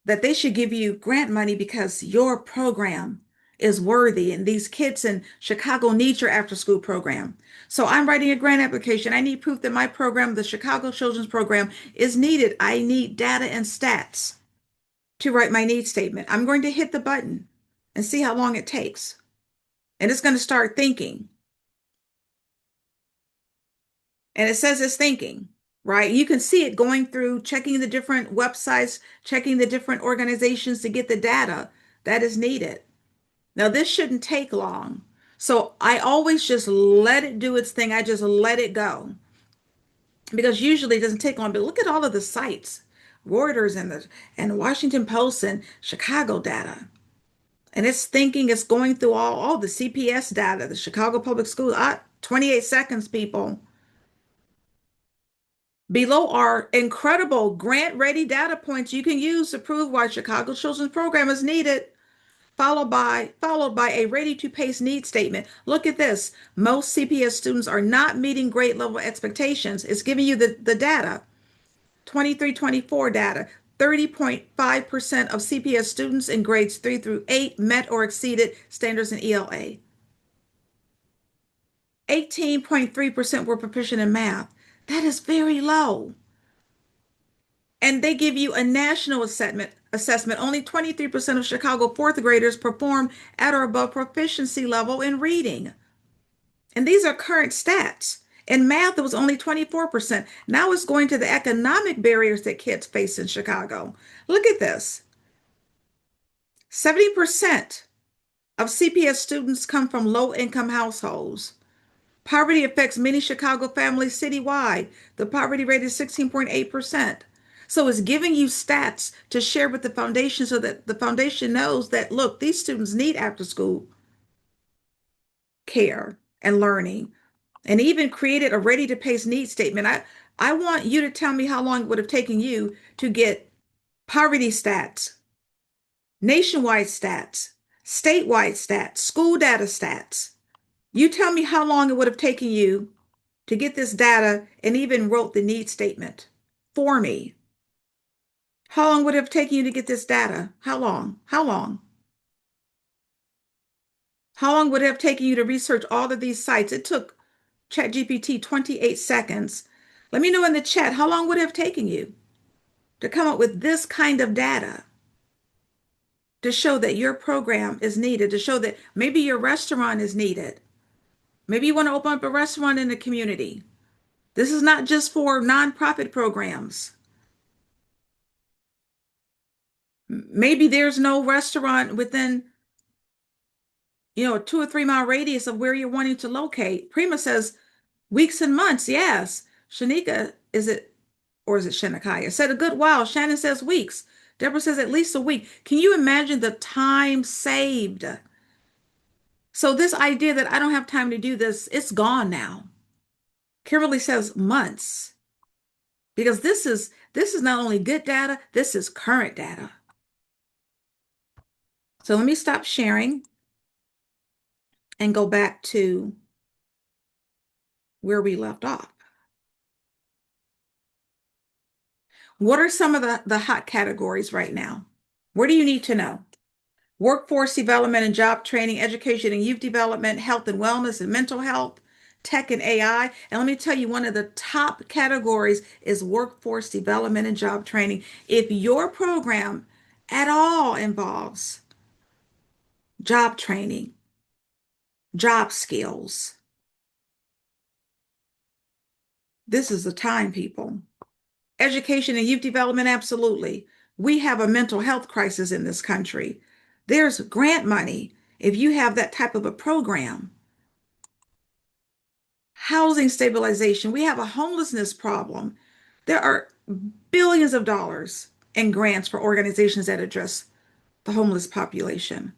that they should give you grant money because your program is worthy and these kids in Chicago need your after school program. So I'm writing a grant application. I need proof that my program, the Chicago Children's Program, is needed. I need data and stats to write my need statement. I'm going to hit the button and see how long it takes. And it's going to start thinking. And it says it's thinking, right? You can see it going through, checking the different websites, checking the different organizations to get the data that is needed. Now, this shouldn't take long. So I always just let it do its thing. I just let it go because usually it doesn't take long. But look at all of the sites, Reuters and Washington Post and Chicago data. And it's thinking, it's going through all the CPS data, the Chicago Public Schools. 28 seconds, people. Below are incredible grant-ready data points you can use to prove why Chicago Children's Program is needed, followed by a ready-to-pace need statement. Look at this. Most CPS students are not meeting grade level expectations. It's giving you the data. 23-24 data. 30.5% of CPS students in grades 3 through 8 met or exceeded standards in ELA. 18.3% were proficient in math. That is very low. And they give you a national assessment. Only 23% of Chicago fourth graders perform at or above proficiency level in reading. And these are current stats. In math, it was only 24%. Now it's going to the economic barriers that kids face in Chicago. Look at this. 70% of CPS students come from low income households. Poverty affects many Chicago families citywide. The poverty rate is 16.8%. So it's giving you stats to share with the foundation so that the foundation knows that, look, these students need after school care and learning, and even created a ready to pace need statement. I want you to tell me how long it would have taken you to get poverty stats, nationwide stats, statewide stats, school data stats. You tell me how long it would have taken you to get this data and even wrote the need statement for me. How long would it have taken you to get this data? How long? How long? How long would it have taken you to research all of these sites? It took ChatGPT 28 seconds. Let me know in the chat, how long would it have taken you to come up with this kind of data to show that your program is needed, to show that maybe your restaurant is needed. Maybe you want to open up a restaurant in the community. This is not just for nonprofit programs. Maybe there's no restaurant within, a 2 or 3 mile radius of where you're wanting to locate. Prima says weeks and months. Yes. Shanika, or is it Shanakaya? Said a good while. Shannon says weeks. Deborah says at least a week. Can you imagine the time saved? So this idea that I don't have time to do this, it's gone now. Kimberly says months, because this is not only good data, this is current data. So let me stop sharing and go back to where we left off. What are some of the hot categories right now? What do you need to know? Workforce development and job training, education and youth development, health and wellness and mental health, tech and AI. And let me tell you, one of the top categories is workforce development and job training. If your program at all involves job training, job skills, this is the time, people. Education and youth development, absolutely. We have a mental health crisis in this country. There's grant money if you have that type of a program. Housing stabilization, we have a homelessness problem. There are billions of dollars in grants for organizations that address the homeless population.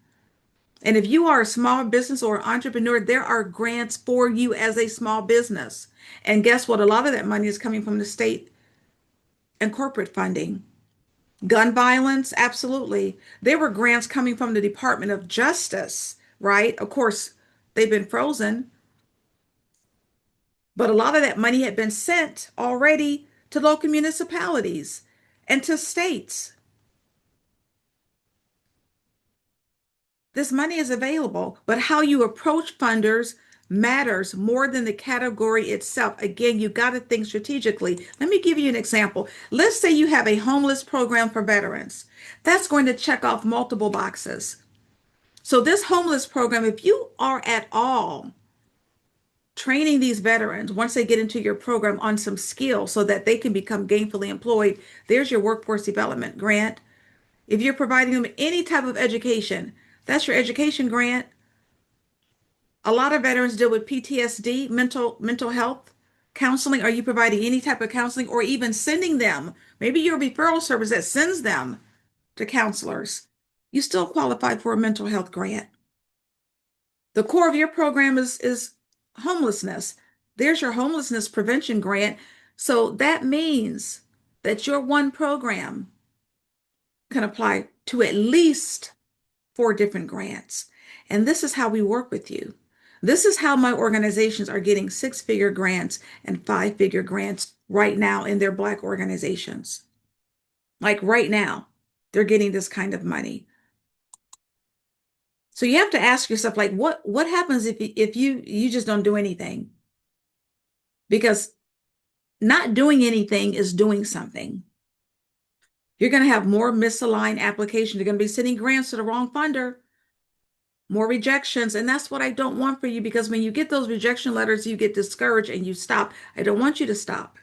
And if you are a small business or entrepreneur, there are grants for you as a small business. And guess what? A lot of that money is coming from the state and corporate funding. Gun violence, absolutely. There were grants coming from the Department of Justice, right? Of course, they've been frozen, but a lot of that money had been sent already to local municipalities and to states. This money is available, but how you approach funders matters more than the category itself. Again, you got to think strategically. Let me give you an example. Let's say you have a homeless program for veterans. That's going to check off multiple boxes. So this homeless program, if you are at all training these veterans once they get into your program on some skills so that they can become gainfully employed, there's your workforce development grant. If you're providing them any type of education, that's your education grant. A lot of veterans deal with PTSD, mental health counseling. Are you providing any type of counseling or even sending them? Maybe your referral service that sends them to counselors. You still qualify for a mental health grant. The core of your program is homelessness. There's your homelessness prevention grant. So that means that your one program can apply to at least 4 different grants. And this is how we work with you. This is how my organizations are getting 6-figure grants and 5-figure grants right now in their Black organizations. Like right now, they're getting this kind of money. So you have to ask yourself, like, what happens if you just don't do anything? Because not doing anything is doing something. You're going to have more misaligned applications. You're going to be sending grants to the wrong funder, more rejections. And that's what I don't want for you, because when you get those rejection letters, you get discouraged and you stop. I don't want you to stop.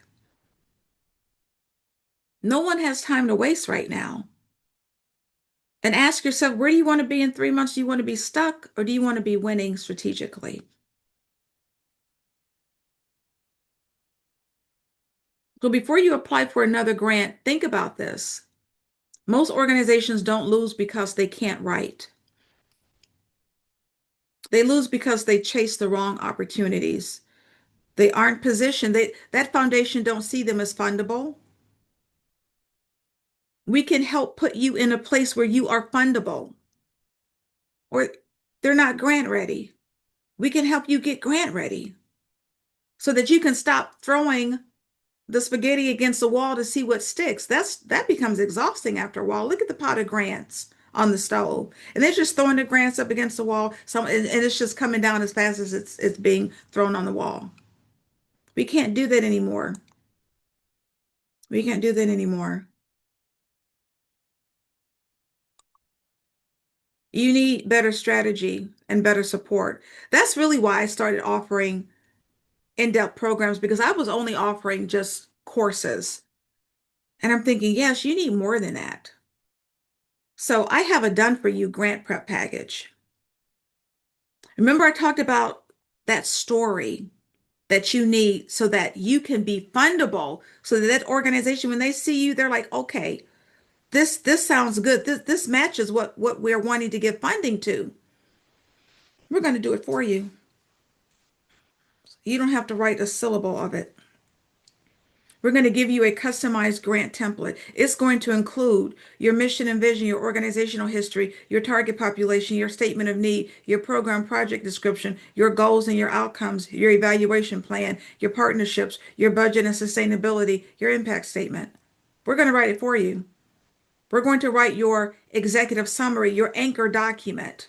No one has time to waste right now. And ask yourself, where do you want to be in 3 months? Do you want to be stuck or do you want to be winning strategically? So before you apply for another grant, think about this. Most organizations don't lose because they can't write. They lose because they chase the wrong opportunities. They aren't positioned. That foundation don't see them as fundable. We can help put you in a place where you are fundable, or they're not grant ready. We can help you get grant ready so that you can stop throwing the spaghetti against the wall to see what sticks. That becomes exhausting after a while. Look at the pot of grants on the stove, and they're just throwing the grants up against the wall. And it's just coming down as fast as it's being thrown on the wall. We can't do that anymore. We can't do that anymore. You need better strategy and better support. That's really why I started offering in-depth programs, because I was only offering just courses. And I'm thinking, yes, you need more than that. So I have a done for you grant prep package. Remember, I talked about that story that you need so that you can be fundable, so that that organization, when they see you, they're like, okay, this sounds good. This matches what we're wanting to give funding to. We're going to do it for you. You don't have to write a syllable of it. We're going to give you a customized grant template. It's going to include your mission and vision, your organizational history, your target population, your statement of need, your program project description, your goals and your outcomes, your evaluation plan, your partnerships, your budget and sustainability, your impact statement. We're going to write it for you. We're going to write your executive summary, your anchor document.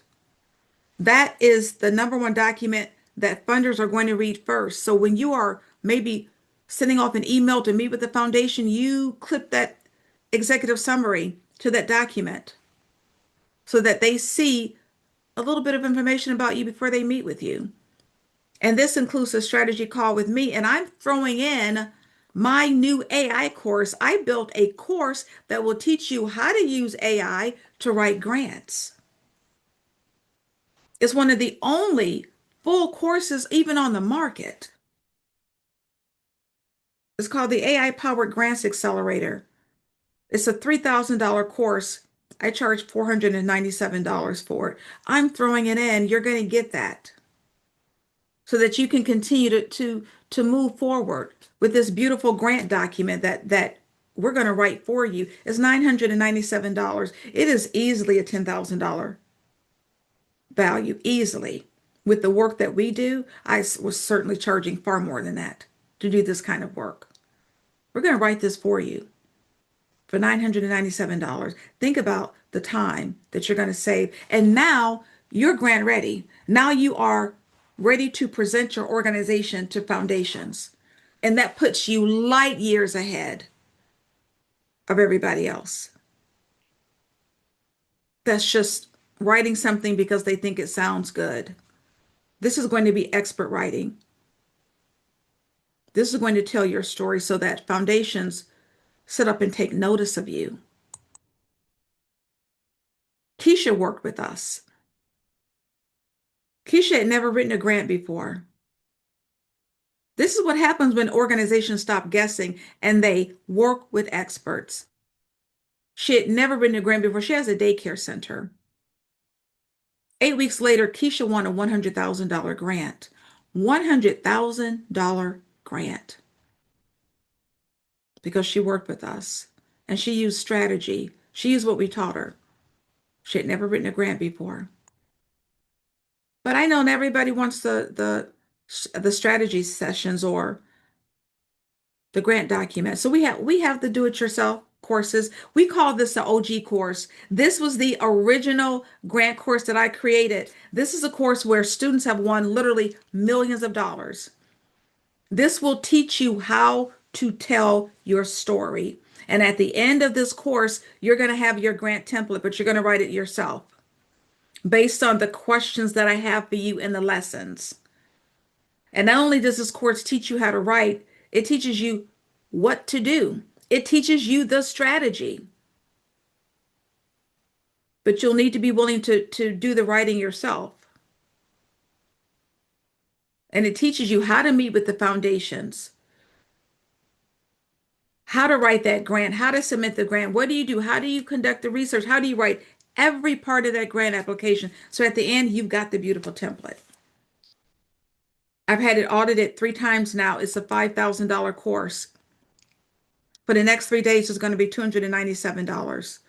That is the number one document that funders are going to read first. So when you are maybe sending off an email to meet with the foundation, you clip that executive summary to that document so that they see a little bit of information about you before they meet with you. And this includes a strategy call with me. And I'm throwing in my new AI course. I built a course that will teach you how to use AI to write grants. It's one of the only full courses even on the market. It's called the AI Powered Grants Accelerator. It's a $3,000 course. I charge $497 for it. I'm throwing it in. You're going to get that so that you can continue to move forward with this beautiful grant document that we're going to write for you. It's $997. It is easily a $10,000 value, easily. With the work that we do, was certainly charging far more than that to do this kind of work. We're going to write this for you for $997. Think about the time that you're going to save. And now you're grant ready. Now you are ready to present your organization to foundations. And that puts you light years ahead of everybody else. That's just writing something because they think it sounds good. This is going to be expert writing. This is going to tell your story so that foundations sit up and take notice of you. Keisha worked with us. Keisha had never written a grant before. This is what happens when organizations stop guessing and they work with experts. She had never written a grant before. She has a daycare center. 8 weeks later, Keisha won a $100,000 grant. $100,000 grant because she worked with us and she used strategy. She used what we taught her. She had never written a grant before. But I know not everybody wants the strategy sessions or the grant document. So we have the do-it-yourself courses. We call this the OG course. This was the original grant course that I created. This is a course where students have won literally millions of dollars. This will teach you how to tell your story. And at the end of this course, you're going to have your grant template, but you're going to write it yourself based on the questions that I have for you in the lessons. And not only does this course teach you how to write, it teaches you what to do. It teaches you the strategy. But you'll need to be willing to do the writing yourself. And it teaches you how to meet with the foundations. how to write that grant, how to submit the grant. What do you do? How do you conduct the research? How do you write every part of that grant application? So at the end, you've got the beautiful template. I've had it audited 3 times now. It's a $5,000 course. For the next 3 days, it's going to be $297.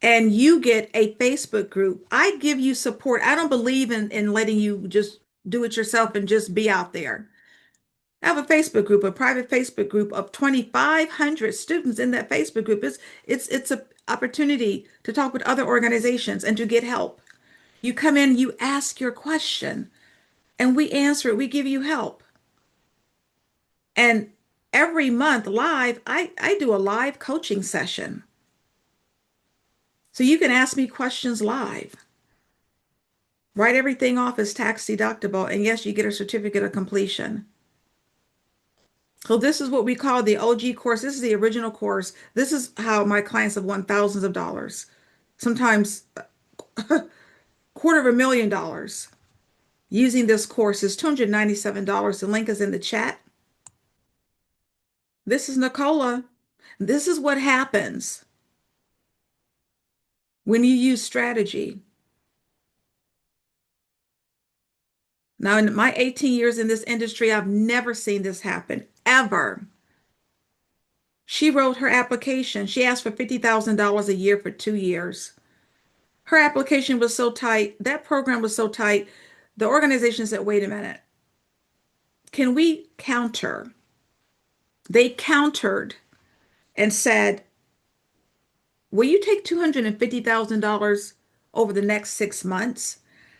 And you get a Facebook group. I give you support. I don't believe in letting you just do it yourself and just be out there. I have a Facebook group, a private Facebook group of 2,500 students in that Facebook group. It's an opportunity to talk with other organizations and to get help. You come in, you ask your question, and we answer it. We give you help. And every month live, I do a live coaching session. So you can ask me questions live. Write everything off as tax deductible. And yes, you get a certificate of completion. So this is what we call the OG course. This is the original course. This is how my clients have won thousands of dollars, sometimes $250,000 using this course. Is $297. The link is in the chat. This is Nicola. This is what happens when you use strategy. Now, in my 18 years in this industry, I've never seen this happen, ever. She wrote her application. She asked for $50,000 a year for 2 years. Her application was so tight, that program was so tight, the organization said, wait a minute, can we counter? They countered and said, will you take $250,000 over the next 6 months?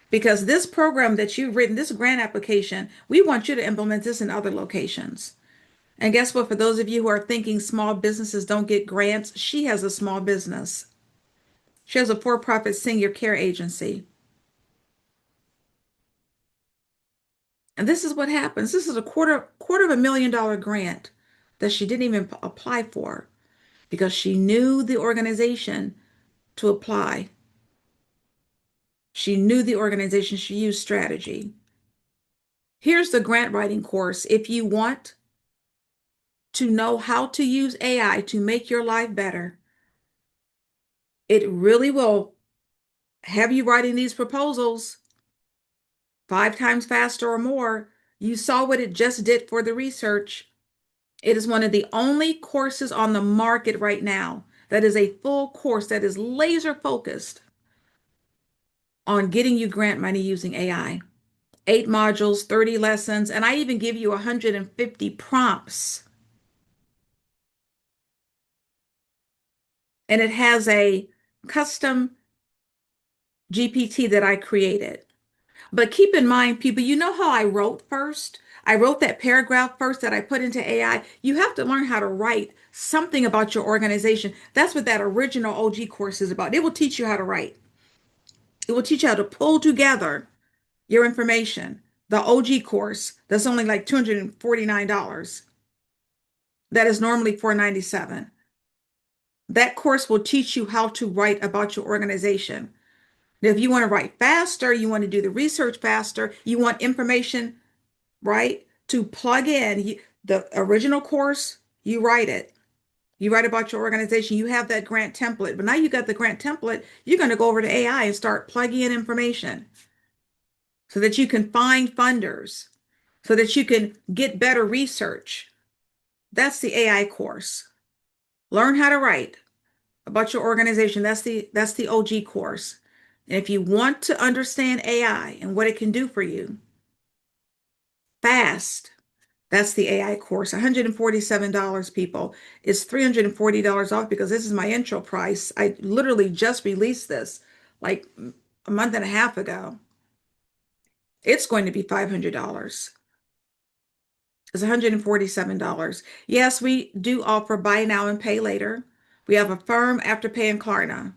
Because this program that you've written, this grant application, we want you to implement this in other locations. And guess what? For those of you who are thinking small businesses don't get grants, she has a small business. She has a for-profit senior care agency. And this is what happens. This is a quarter of $1 million grant that she didn't even apply for because she knew the organization to apply. She knew the organization. She used strategy. Here's the grant writing course. If you want to know how to use AI to make your life better, it really will have you writing these proposals 5 times faster or more. You saw what it just did for the research. It is one of the only courses on the market right now that is a full course that is laser focused on getting you grant money using AI. 8 modules, 30 lessons, and I even give you 150 prompts. And it has a custom GPT that I created. But keep in mind, people, you know how I wrote first? I wrote that paragraph first that I put into AI. You have to learn how to write something about your organization. That's what that original OG course is about. It will teach you how to write. It will teach you how to pull together your information. The OG course, that's only like $249. That is normally $497. That course will teach you how to write about your organization. Now, if you want to write faster, you want to do the research faster, you want information, right, to plug in the original course, you write it. You write about your organization, you have that grant template. But now you got the grant template, you're going to go over to AI and start plugging in information so that you can find funders, so that you can get better research. That's the AI course. Learn how to write about your organization. That's the OG course. And if you want to understand AI and what it can do for you fast, that's the AI course. $147, people. It's $340 off because this is my intro price. I literally just released this like a month and a half ago. It's going to be $500. It's $147. Yes, we do offer buy now and pay later. We have Affirm, Afterpay, and Klarna.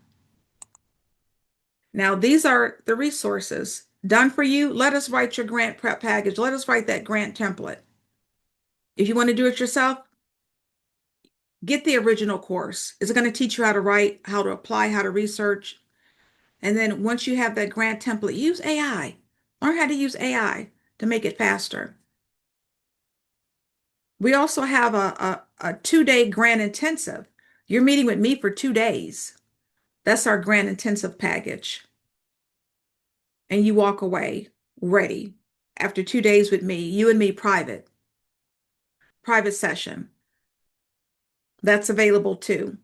Now, these are the resources done for you. Let us write your grant prep package. Let us write that grant template. If you want to do it yourself, get the original course. It's going to teach you how to write, how to apply, how to research. And then once you have that grant template, use AI. Learn how to use AI to make it faster. We also have a 2-day grant intensive. You're meeting with me for 2 days. That's our grant intensive package. And you walk away ready after 2 days with me, you and me private session. That's available too.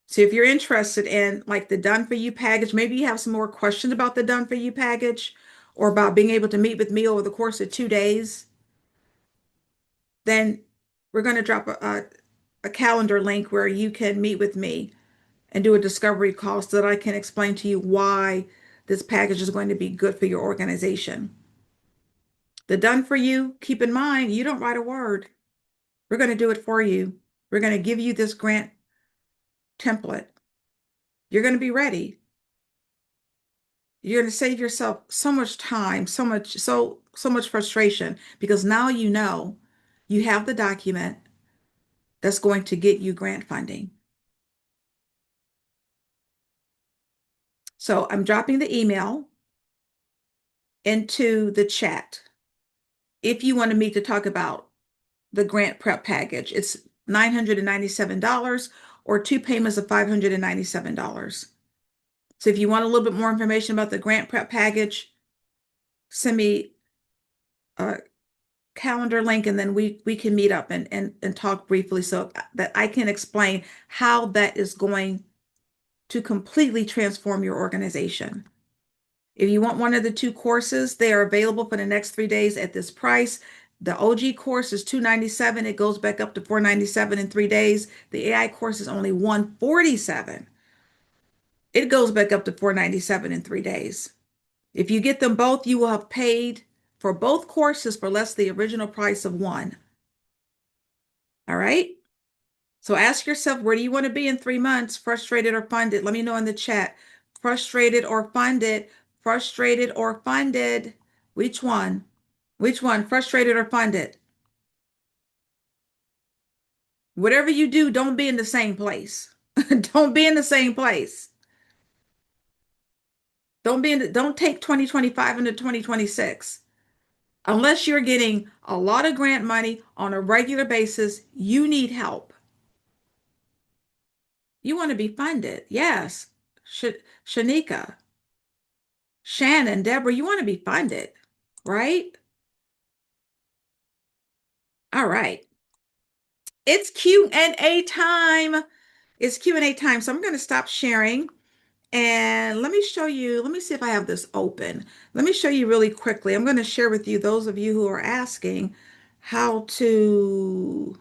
So if you're interested in like the done for you package, maybe you have some more questions about the done for you package or about being able to meet with me over the course of 2 days, then we're going to drop a calendar link where you can meet with me and do a discovery call so that I can explain to you why this package is going to be good for your organization. The done for you, keep in mind, you don't write a word. We're going to do it for you. We're going to give you this grant template. You're going to be ready. You're going to save yourself so much time, so much frustration because now you know you have the document that's going to get you grant funding. So I'm dropping the email into the chat. If you want to meet to talk about the grant prep package, it's $997 or two payments of $597. So if you want a little bit more information about the grant prep package, send me a calendar link and then we can meet up and talk briefly so that I can explain how that is going to completely transform your organization. If you want one of the two courses, they are available for the next 3 days at this price. The OG course is $297. It goes back up to $497 in 3 days. The AI course is only $147. It goes back up to $497 in 3 days. If you get them both, you will have paid for both courses for less the original price of one. All right? So ask yourself, where do you want to be in 3 months? Frustrated or funded? Let me know in the chat. Frustrated or funded? Frustrated or funded? Which one? Which one? Frustrated or funded? Whatever you do, don't be in the same place. Don't be in the same place. Don't take 2025 into 2026. Unless you're getting a lot of grant money on a regular basis, you need help. You want to be funded. Yes. Shanika, Shannon, Deborah, you want to be funded, right? All right. It's Q&A time. It's Q&A time. So I'm going to stop sharing and let me show you. Let me see if I have this open. Let me show you really quickly. I'm going to share with you, those of you who are asking how to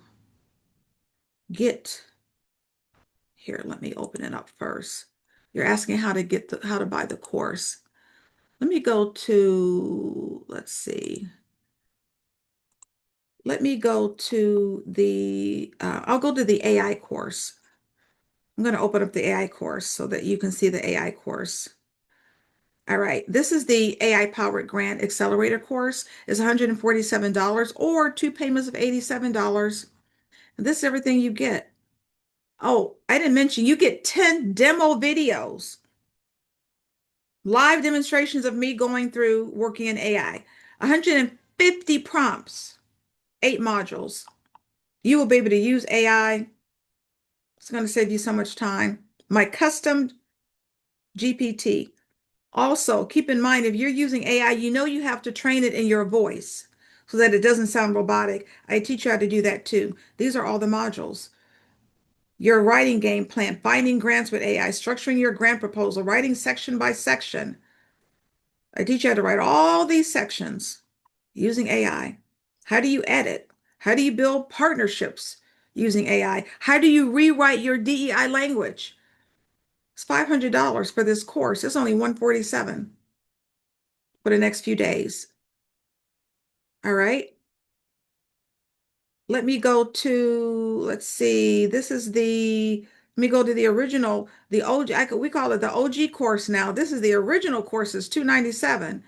get here. Let me open it up first. You're asking how to buy the course. Let me go to, let's see. Let me go to I'll go to the AI course. I'm going to open up the AI course so that you can see the AI course. All right, this is the AI powered grant accelerator course. It's $147 or two payments of $87. And this is everything you get. Oh, I didn't mention you get 10 demo videos, live demonstrations of me going through working in AI, 150 prompts, 8 modules. You will be able to use AI. It's going to save you so much time. My custom GPT. Also, keep in mind, if you're using AI, you know you have to train it in your voice so that it doesn't sound robotic. I teach you how to do that too. These are all the modules. Your writing game plan, finding grants with AI, structuring your grant proposal, writing section by section. I teach you how to write all these sections using AI. How do you edit? How do you build partnerships using AI? How do you rewrite your DEI language? It's $500 for this course. It's only $147 for the next few days. All right. Let me go to, let's see, let me go to the original, the OG, we call it the OG course now. This is the original course, is $297.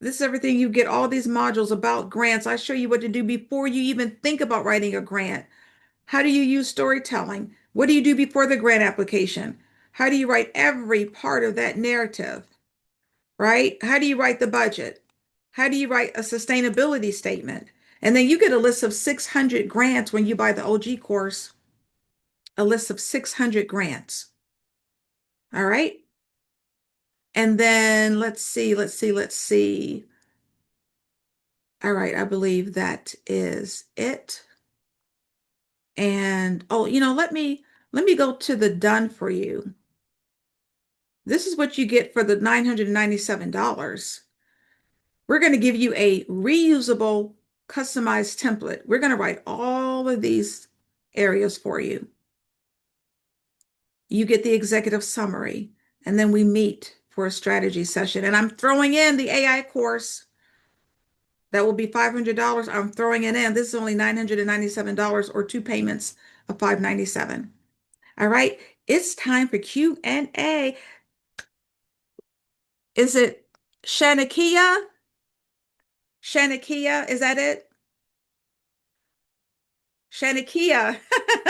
This is everything you get, all these modules about grants. I show you what to do before you even think about writing a grant. How do you use storytelling? What do you do before the grant application? How do you write every part of that narrative, right? How do you write the budget? How do you write a sustainability statement? And then you get a list of 600 grants when you buy the OG course, a list of 600 grants. All right. And then let's see. All right, I believe that is it. And oh, let me go to the done for you. This is what you get for the $997. We're going to give you a reusable, customized template. We're going to write all of these areas for you. You get the executive summary, and then we meet for a strategy session. And I'm throwing in the AI course. That will be $500. I'm throwing it in. This is only $997 or two payments of $597. All right, it's time for Q&A. Is it Shanakia? Shanakia, is that it? Shanakia.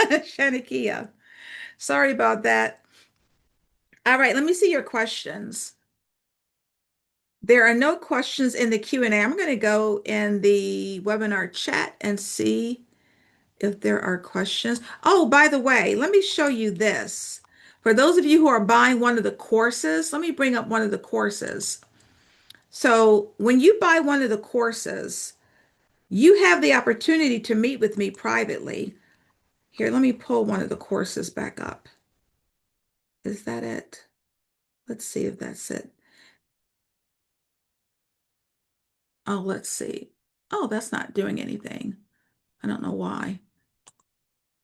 Shanakia. Sorry about that. All right, let me see your questions. There are no questions in the Q&A. I'm going to go in the webinar chat and see if there are questions. Oh, by the way, let me show you this. For those of you who are buying one of the courses, let me bring up one of the courses. So when you buy one of the courses, you have the opportunity to meet with me privately. Here, let me pull one of the courses back up. Is that it? Let's see if that's it. Oh, let's see. Oh, that's not doing anything. I don't know why.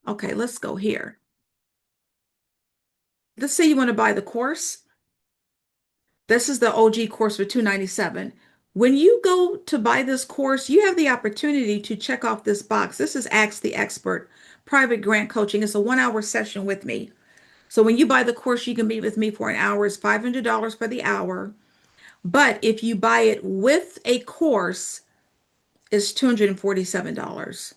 Okay, let's go here. Let's say you want to buy the course. This is the OG course for $297. When you go to buy this course, you have the opportunity to check off this box. This is Ask the Expert, private grant coaching. It's a 1 hour session with me. So when you buy the course, you can meet with me for an hour. It's $500 for the hour. But if you buy it with a course, it's $247.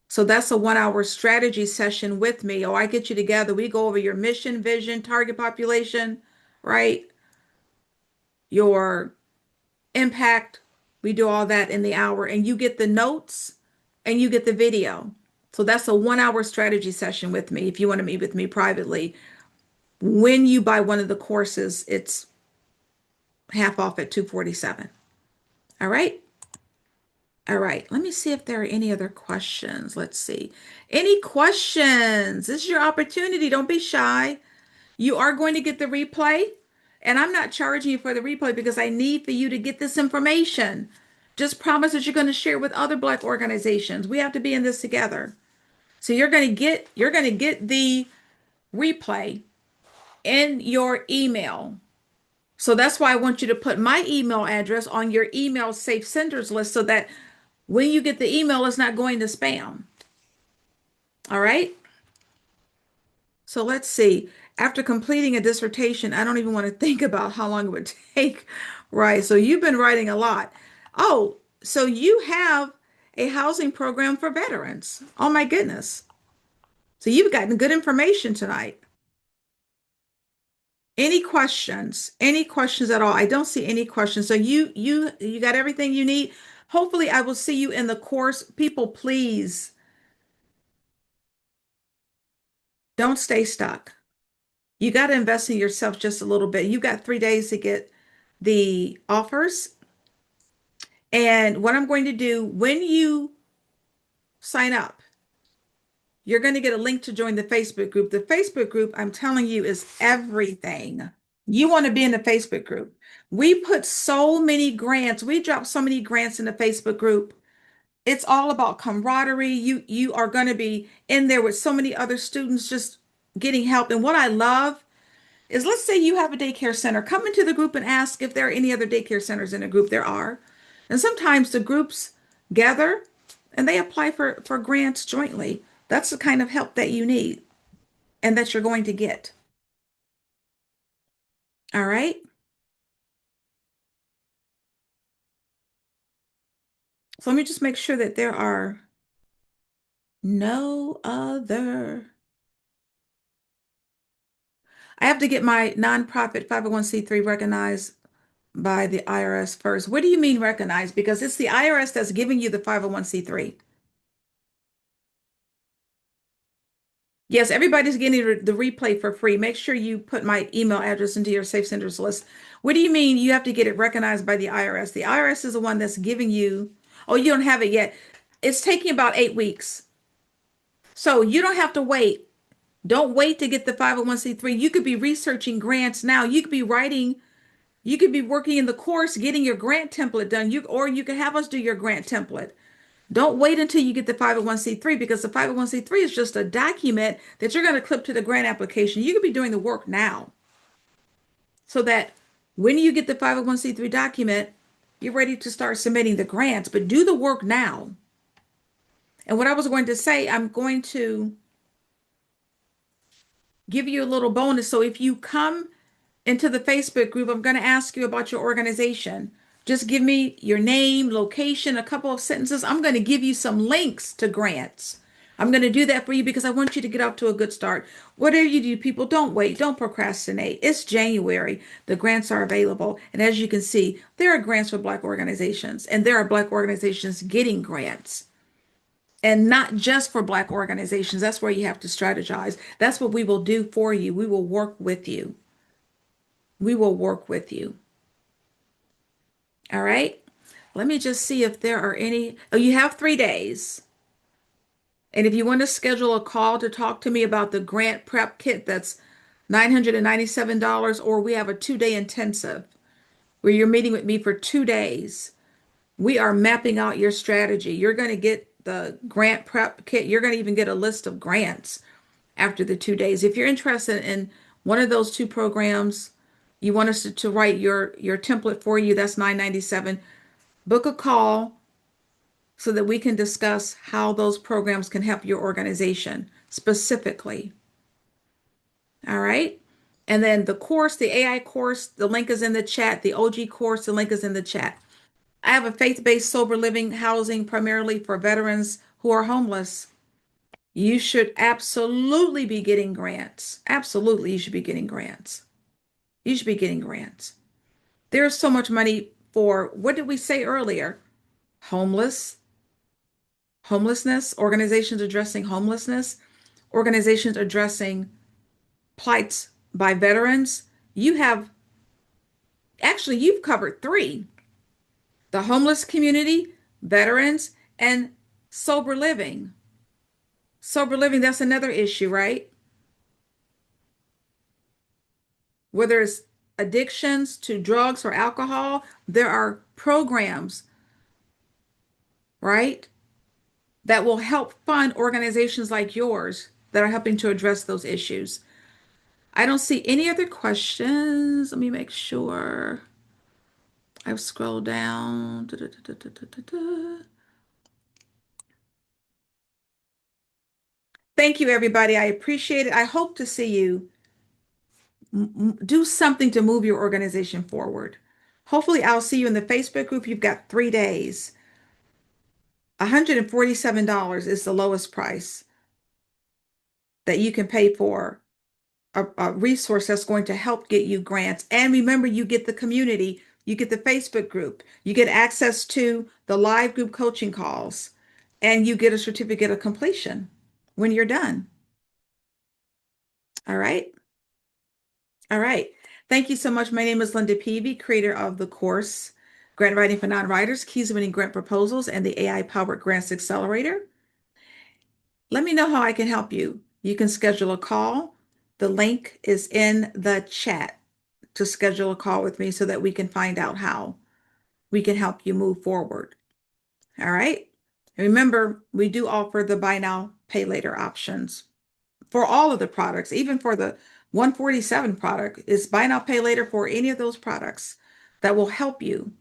So that's a 1 hour strategy session with me. Or I get you together. We go over your mission, vision, target population, right? Your impact. We do all that in the hour, and you get the notes and you get the video. So that's a 1 hour strategy session with me. If you want to meet with me privately, when you buy one of the courses, it's half off at 247. All right. All right. Let me see if there are any other questions. Let's see. Any questions? This is your opportunity. Don't be shy. You are going to get the replay, and I'm not charging you for the replay because I need for you to get this information. Just promise that you're going to share it with other Black organizations. We have to be in this together. So you're going to get the replay in your email. So that's why I want you to put my email address on your email safe senders list so that when you get the email, it's not going to spam. All right. So let's see. After completing a dissertation, I don't even want to think about how long it would take. Right. So you've been writing a lot. Oh, so you have a housing program for veterans. Oh my goodness. So you've gotten good information tonight. Any questions? Any questions at all? I don't see any questions. So you got everything you need. Hopefully I will see you in the course. People, please don't stay stuck. You got to invest in yourself just a little bit. You got 3 days to get the offers. And what I'm going to do when you sign up, you're going to get a link to join the Facebook group. The Facebook group, I'm telling you, is everything. You want to be in the Facebook group. We put so many grants. We dropped so many grants in the Facebook group. It's all about camaraderie. You are going to be in there with so many other students just getting help. And what I love is, let's say you have a daycare center. Come into the group and ask if there are any other daycare centers in a group. There are. And sometimes the groups gather and they apply for grants jointly. That's the kind of help that you need and that you're going to get. All right. So let me just make sure that there are no other. I have to get my nonprofit 501c3 recognized by the IRS first. What do you mean recognized? Because it's the IRS that's giving you the 501c3. Yes, everybody's getting the replay for free. Make sure you put my email address into your Safe Centers list. What do you mean you have to get it recognized by the IRS? The IRS is the one that's giving you, oh, you don't have it yet. It's taking about 8 weeks. So you don't have to wait. Don't wait to get the 501c3. You could be researching grants now. You could be writing, you could be working in the course, getting your grant template done. Or you can have us do your grant template. Don't wait until you get the 501c3 because the 501c3 is just a document that you're going to clip to the grant application. You could be doing the work now so that when you get the 501c3 document, you're ready to start submitting the grants, but do the work now. And what I was going to say, I'm going to give you a little bonus. So if you come into the Facebook group, I'm going to ask you about your organization. Just give me your name, location, a couple of sentences. I'm going to give you some links to grants. I'm going to do that for you because I want you to get off to a good start. Whatever you do, people, don't wait. Don't procrastinate. It's January. The grants are available. And as you can see, there are grants for Black organizations, and there are Black organizations getting grants. And not just for Black organizations. That's where you have to strategize. That's what we will do for you. We will work with you. We will work with you. All right. Let me just see if there are any. Oh, you have 3 days. And if you want to schedule a call to talk to me about the grant prep kit, that's $997, or we have a 2-day intensive where you're meeting with me for 2 days. We are mapping out your strategy. You're going to get the grant prep kit. You're going to even get a list of grants after the 2 days. If you're interested in one of those two programs, you want us to write your template for you, that's $997. Book a call so that we can discuss how those programs can help your organization specifically. All right. And then the course, the AI course, the link is in the chat. The OG course, the link is in the chat. I have a faith-based sober living housing primarily for veterans who are homeless. You should absolutely be getting grants. Absolutely, you should be getting grants. You should be getting grants. There's so much money for, what did we say earlier? Homeless, homelessness, organizations addressing homelessness, organizations addressing plights by veterans. You have, actually, you've covered three: the homeless community, veterans, and sober living. Sober living, that's another issue, right? Whether it's addictions to drugs or alcohol, there are programs, right, that will help fund organizations like yours that are helping to address those issues. I don't see any other questions. Let me make sure. I've scrolled down. Da, da, da, da, da, da, da. Thank you, everybody. I appreciate it. I hope to see you do something to move your organization forward. Hopefully, I'll see you in the Facebook group. You've got 3 days. $147 is the lowest price that you can pay for a resource that's going to help get you grants. And remember, you get the community, you get the Facebook group, you get access to the live group coaching calls, and you get a certificate of completion when you're done. All right. All right. Thank you so much. My name is Linda Peavy, creator of the course, Grant Writing for Non-Writers, Keys to Winning Grant Proposals, and the AI-powered Grants Accelerator. Let me know how I can help you. You can schedule a call. The link is in the chat to schedule a call with me so that we can find out how we can help you move forward. All right. And remember, we do offer the buy now, pay later options for all of the products, even for the 147 product. It's buy now, pay later for any of those products that will help you,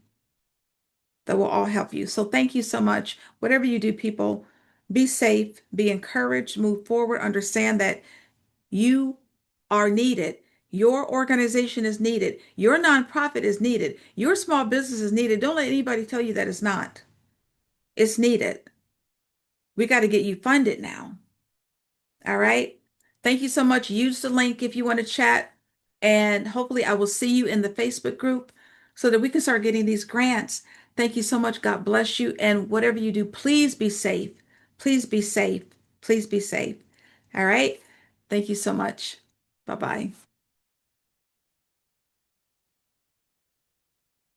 that will all help you. So thank you so much. Whatever you do, people, be safe, be encouraged, move forward, understand that you are needed. Your organization is needed. Your nonprofit is needed. Your small business is needed. Don't let anybody tell you that it's not. It's needed. We got to get you funded now. All right. Thank you so much. Use the link if you want to chat. And hopefully I will see you in the Facebook group. so that we can start getting these grants. Thank you so much. God bless you. And whatever you do, please be safe. Please be safe. Please be safe. All right. Thank you so much. Bye bye.